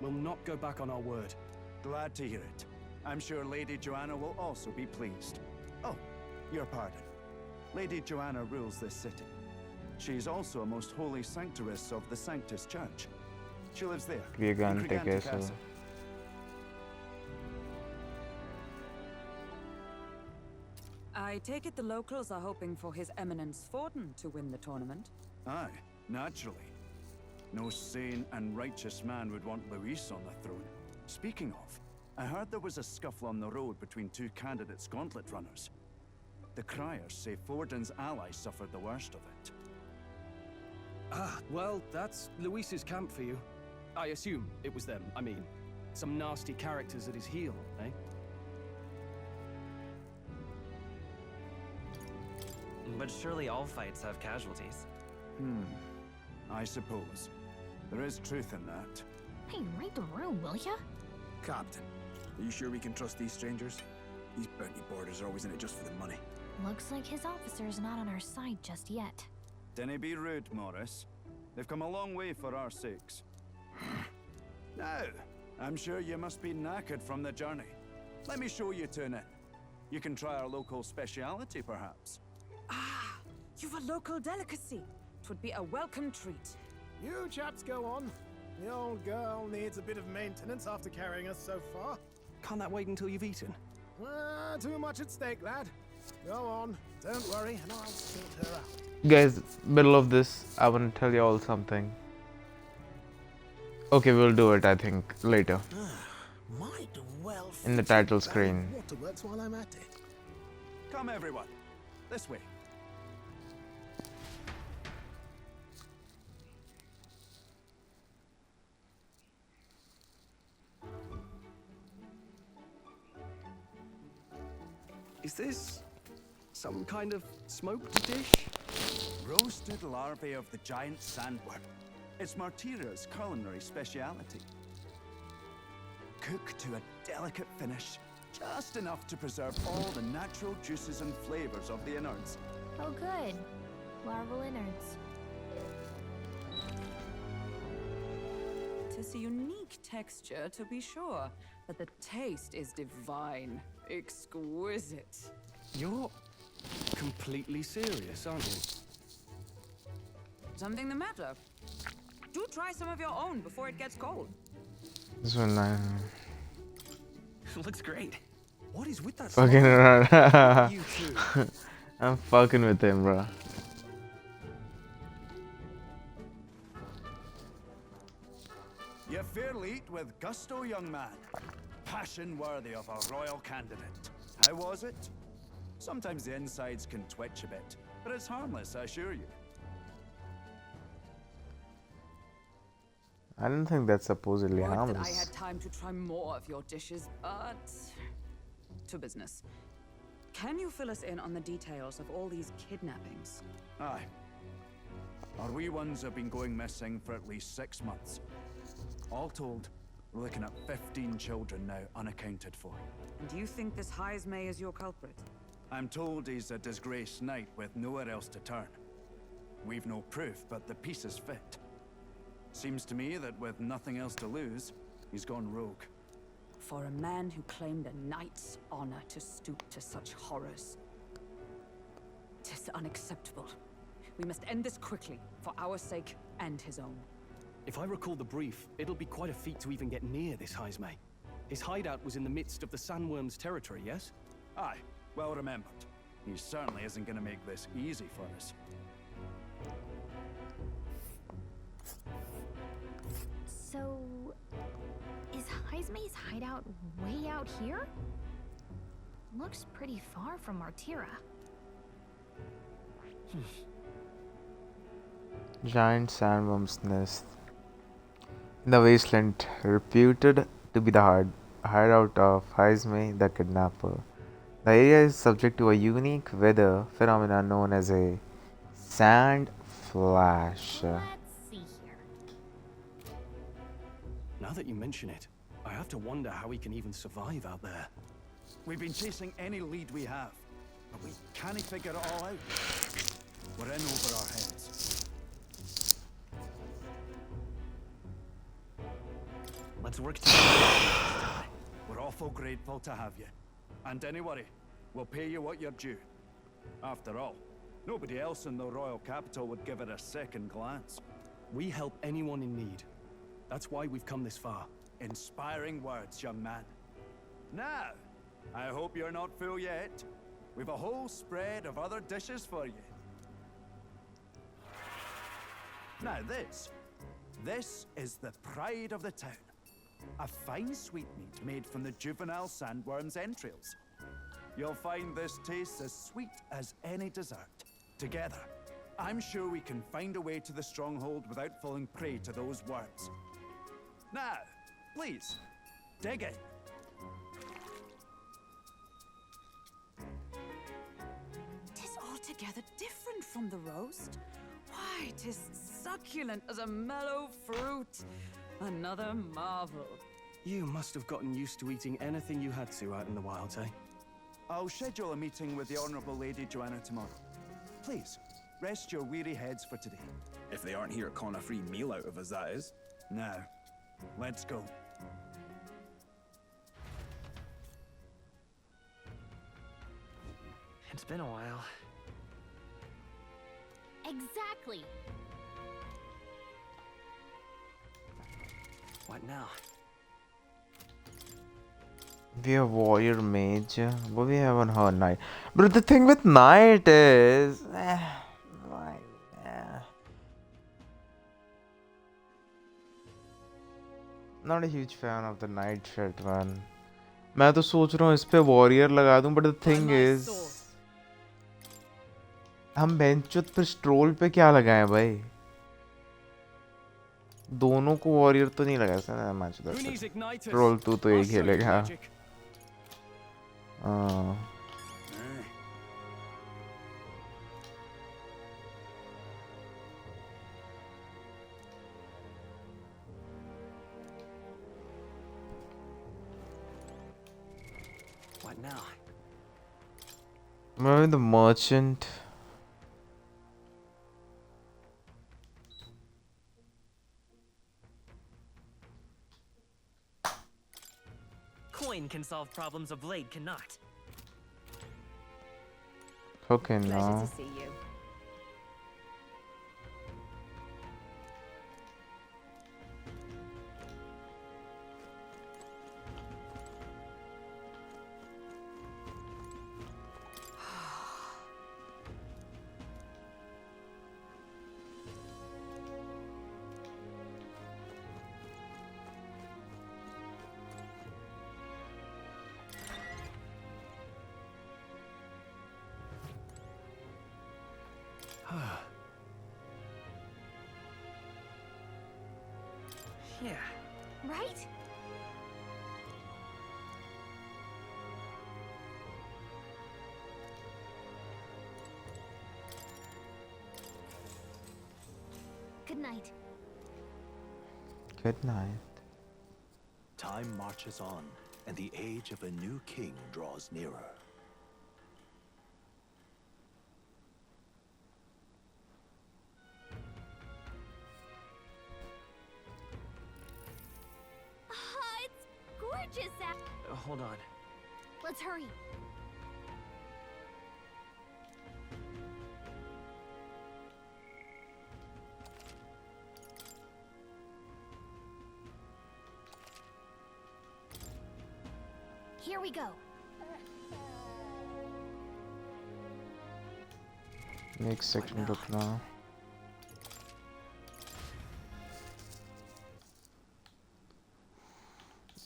We'll not go back on our word. Glad to hear it. I'm sure Lady Joanna will also be pleased. Oh, your pardon. Lady Joanna rules this city. She's also a most holy sanctuaress of the Sanctus Church. She lives there. Gigante Castle. I take it the locals are hoping for His Eminence Forden to win the tournament? Aye, naturally. No sane and righteous man would want Luis on the throne. Speaking of, I heard there was a scuffle on the road between two candidates gauntlet runners. The criers say Forden's ally suffered the worst of it. Ah, well, that's Luis's camp for you. I assume it was them, I mean. Some nasty characters at his heel, eh? But surely all fights have casualties. I suppose. There is truth in that. Hey, read the room, will ya? Captain, are you sure we can trust these strangers? These bounty boarders are always in it just for the money. Looks like his officer's not on our side just yet. Dinna be rude, Morris. They've come a long way for our sakes. Now, I'm sure you must be knackered from the journey. Let me show you to an inn. You can try our local speciality, perhaps. Ah, you've a local delicacy. 'Twould be a welcome treat. You chaps go on. The old girl needs a bit of maintenance after carrying us so far. Can't that wait until you've eaten? Too much at stake, lad. Go on. Don't worry, and I'll sort her out. Guys, middle of this, I want to tell you all something. Okay, we'll do it, I think, later. Might well In the title screen. Waterworks while I'm at it. Come, everyone. This way. Is this some kind of smoked dish? Roasted larvae of the giant sandworm. It's Martira's culinary speciality. Cooked to a delicate finish, just enough to preserve all the natural juices and flavors of the innards. Oh, good. Larval innards. Tis a unique texture, to be sure, but the taste is divine. Exquisite. You're completely serious, aren't you? Something the matter? Do try some of your own before it gets cold. This one, Looks great. What is with that? fucking around. You too. I'm fucking with him, bro. You fairly eat with gusto, young man. Passion worthy of a royal candidate. How was it? Sometimes the insides can twitch a bit, but it's harmless, I assure you. I don't think that's supposedly Would that I harmless. had time to try more of your dishes, but to business. Can you fill us in on the details of all these kidnappings? Aye. Our wee ones have been going missing for at least 6 months. All told, we're looking at 15 children now unaccounted for. And do you think this Heismay is your culprit? I'm told he's a disgraced knight with nowhere else to turn. We've no proof, but the pieces fit. Seems to me that with nothing else to lose, he's gone rogue. For a man who claimed a knight's honor to stoop to such horrors. 'Tis unacceptable. We must end this quickly, for our sake and his own. If I recall the brief, it'll be quite a feat to even get near this Heismay. His hideout was in the midst of the Sandworm's territory, yes? Aye, well remembered. He certainly isn't going to make this easy for us. So, is Heismay's hideout way out here? Looks pretty far from Martira. Giant sandworm's nest in the wasteland, reputed to be the hideout of Heismay the kidnapper. The area is subject to a unique weather phenomenon known as a sand flash. Let's see here. Now that you mention it, I have to wonder how he can even survive out there. We've been chasing any lead we have, but we can't figure it all out. We're in over our heads. Let's work together. We're awful grateful to have you. And don't worry, we'll pay you what you're due. After all, nobody else in the royal capital would give it a second glance. We help anyone in need. That's why we've come this far. Inspiring words, young man. Now, I hope you're not full yet. We've a whole spread of other dishes for you. Now this is the pride of the town. A fine sweetmeat made from the juvenile sandworm's entrails. You'll find this tastes as sweet as any dessert. Together, I'm sure we can find a way to the stronghold without falling prey to those worms. Now, please, dig in. Tis all to altogether different from the roast. Why, 'tis succulent as a mellow fruit. Another marvel. You must have gotten used to eating anything you had to out in the wilds, eh? I'll schedule a meeting with the Honourable Lady Joanna tomorrow. Please, rest your weary heads for today. If they aren't here to con a free meal out of us, that is. Now, let's go. It's been a while. Exactly. What now? We have warrior mage, but we have on her knight. But the thing with knight is, why? Not a huge fan of the knight shit, man. मैं तो सोच रहा हूँ इस पे warrior लगा दूँ, but the thing is, हम बेंचुत पे स्ट्रोल पे क्या लगाएं भाई? दोनों को वॉरियर तो नहीं लगा सकता मैच रोल तो एक खेलेगा What now? Maybe the merchant. Coin can solve problems a blade cannot. Okay, Pleasure now. to see you. Yeah. Right? Good night. Good night. Time marches on, and the age of a new king draws nearer. It's gorgeous. Hold on. Let's hurry. Here we go. Next section look now.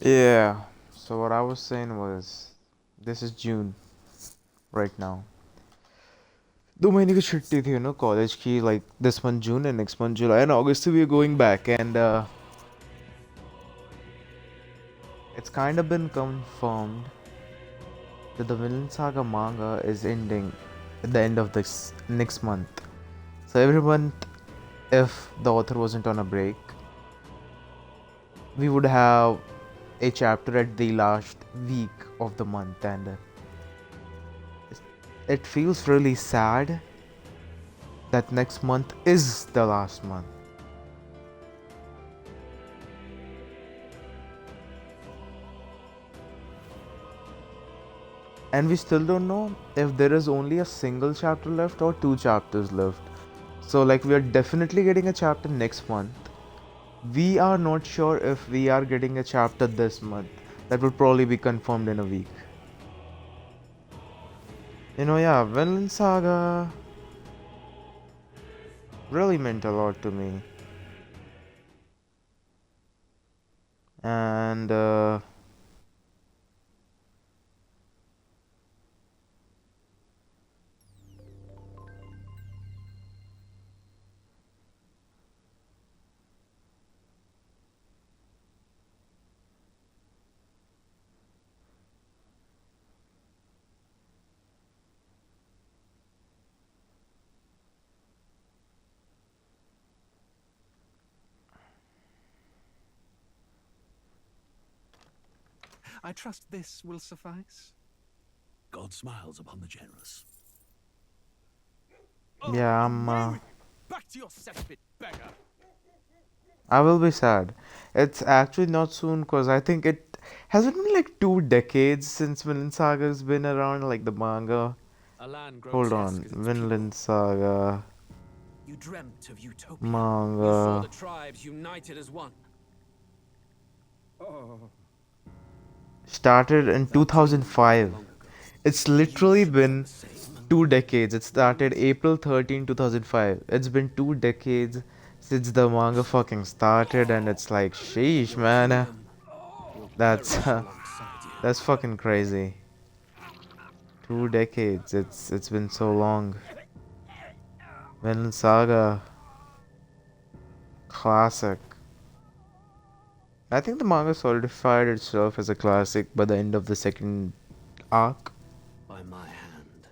Yeah, so what I was saying was, this is June right now. 2 महीने की छुट्टी थी, college की, like this month June and next month July and August we are going back, and it's kind of been confirmed that the Vinland Saga manga is ending at the end of this next month. So every month, if the author wasn't on a break, we would have a chapter at the last week of the month, and it feels really sad that next month is the last month. And we still don't know if there is only a single chapter left or 2 chapters left. So like we are definitely getting a chapter next month. We are not sure if we are getting a chapter this month. That would probably be confirmed in a week. Yeah, Vinland Saga really meant a lot to me. And I trust this will suffice. God smiles upon the generous. Yeah, Back to your cesspit, beggar. I will be sad. It's actually not soon because I think it has it been like 2 decades since Vinland Saga has been around, like the manga. A land Hold grotesque on, as its Vinland Saga You dreamt of utopia. You saw manga. the tribes united as one. Oh. Started in 2005. It's literally been 2 decades. It started April 13, 2005. It's been 2 decades since the manga fucking started, and it's like, sheesh, man. That's that's fucking crazy. 2 decades. It's been so long. Vinland Saga, classic. I think the manga solidified itself as a classic by the end of the second arc. By my hand.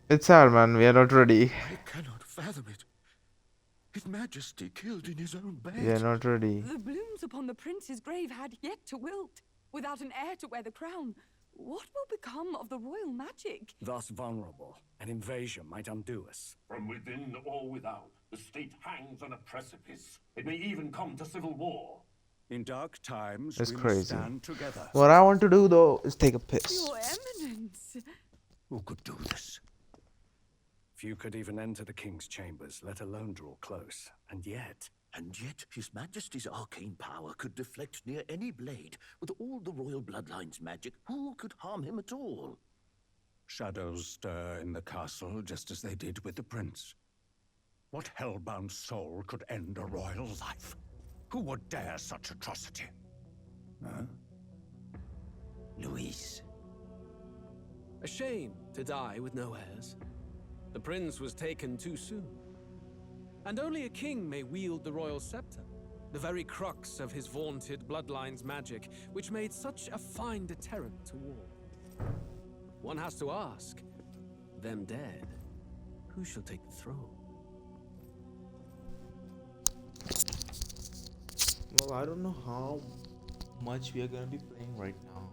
It's sad, man. We are not ready. I cannot fathom it. His Majesty killed in his own bed. We are not ready. The blooms upon the prince's grave had yet to wilt. Without an heir to wear the crown, what will become of the royal magic? Thus vulnerable, an invasion might undo us. From within or without, the state hangs on a precipice. It may even come to civil war. In dark times, It's we must crazy. stand together. What I want to do though is take a piss. Your Eminence! Who could do this? Few could even enter the king's chambers, let alone draw close. And yet, His Majesty's arcane power could deflect near any blade. With all the royal bloodline's magic, who could harm him at all? shadows stir in the castle just as they did with the prince. What hellbound soul could end a royal life? Who would dare such atrocity? Huh? Luis. A shame to die with no heirs. The prince was taken too soon. And only a king may wield the royal scepter, the very crux of his vaunted bloodline's magic, which made such a fine deterrent to war. One has to ask, them dead, who shall take the throne? Well, I don't know how much we are gonna be playing right now,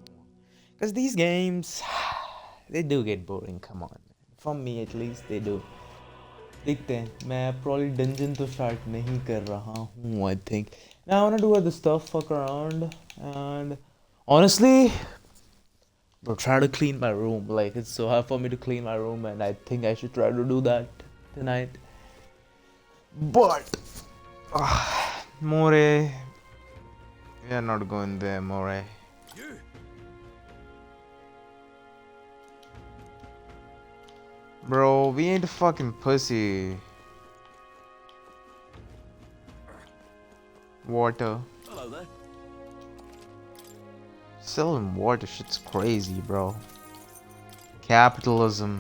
because these games, they do get boring. Come on, for me at least they do. देखते हैं मैं probably dungeon तो start नहीं कर रहा हूँ. I think now I wanna do other stuff, fuck around, and honestly, bro, try to clean my room. Like, it's so hard for me to clean my room, and I think I should try to do that tonight. But More, we are not going there, More. Bro, we ain't a fucking pussy. Water. Hello there. Selling water shit's crazy, bro. Capitalism.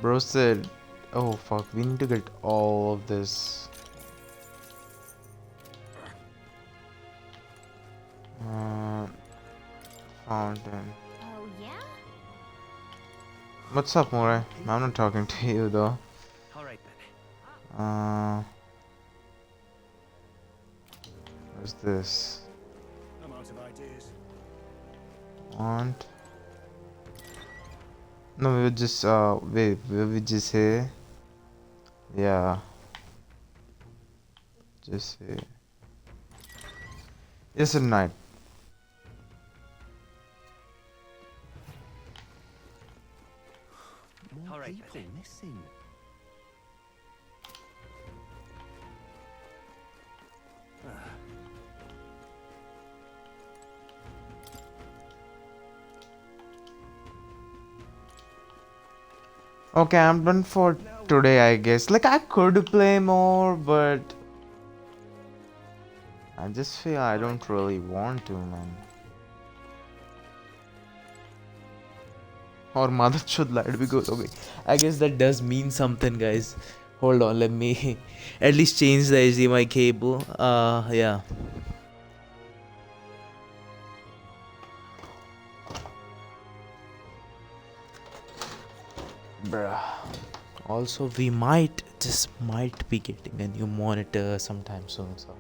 Bro said, oh fuck, we need to get all of this. Fountain. Oh, yeah? What's up, More? I'm not talking to you though. Alright then. What's this? I'm out of ideas. Want? No, we would just wait, we would just say, yeah, just say yes at night. More people missing. Okay, I'm done for today, I guess. Like, I could play more, but I just feel I don't really want to, man. Or mother should light because okay, I guess that does mean something, guys. Hold on, let me at least change the HDMI cable. Yeah. Bruh. Also, we might just might be getting a new monitor sometime soon, so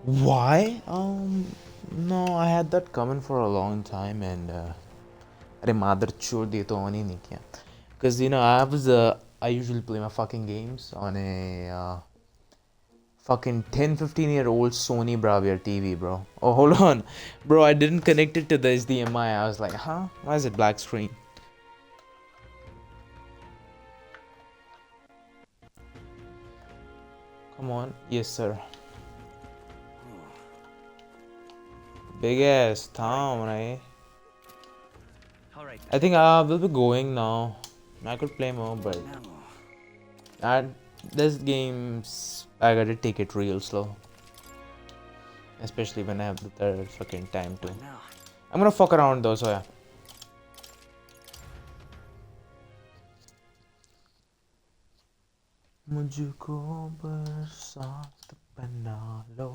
Why? No, I had that coming for a long time, and अरे मादर चोद ये तो on ही नहीं किया. Because I usually play my fucking games on a fucking 10-15-year-old Sony Bravia TV, bro. Oh, hold on, bro. I didn't connect it to the HDMI. I was like, huh? Why is it black screen? Come on. Yes, sir. Big ass town, right? Alright. I think we'll be going now. I could play more, but this game's I gotta take it real slow. Especially when I have the third fucking time to. I'm gonna fuck around though, so yeah. मुझको बरसात बना लो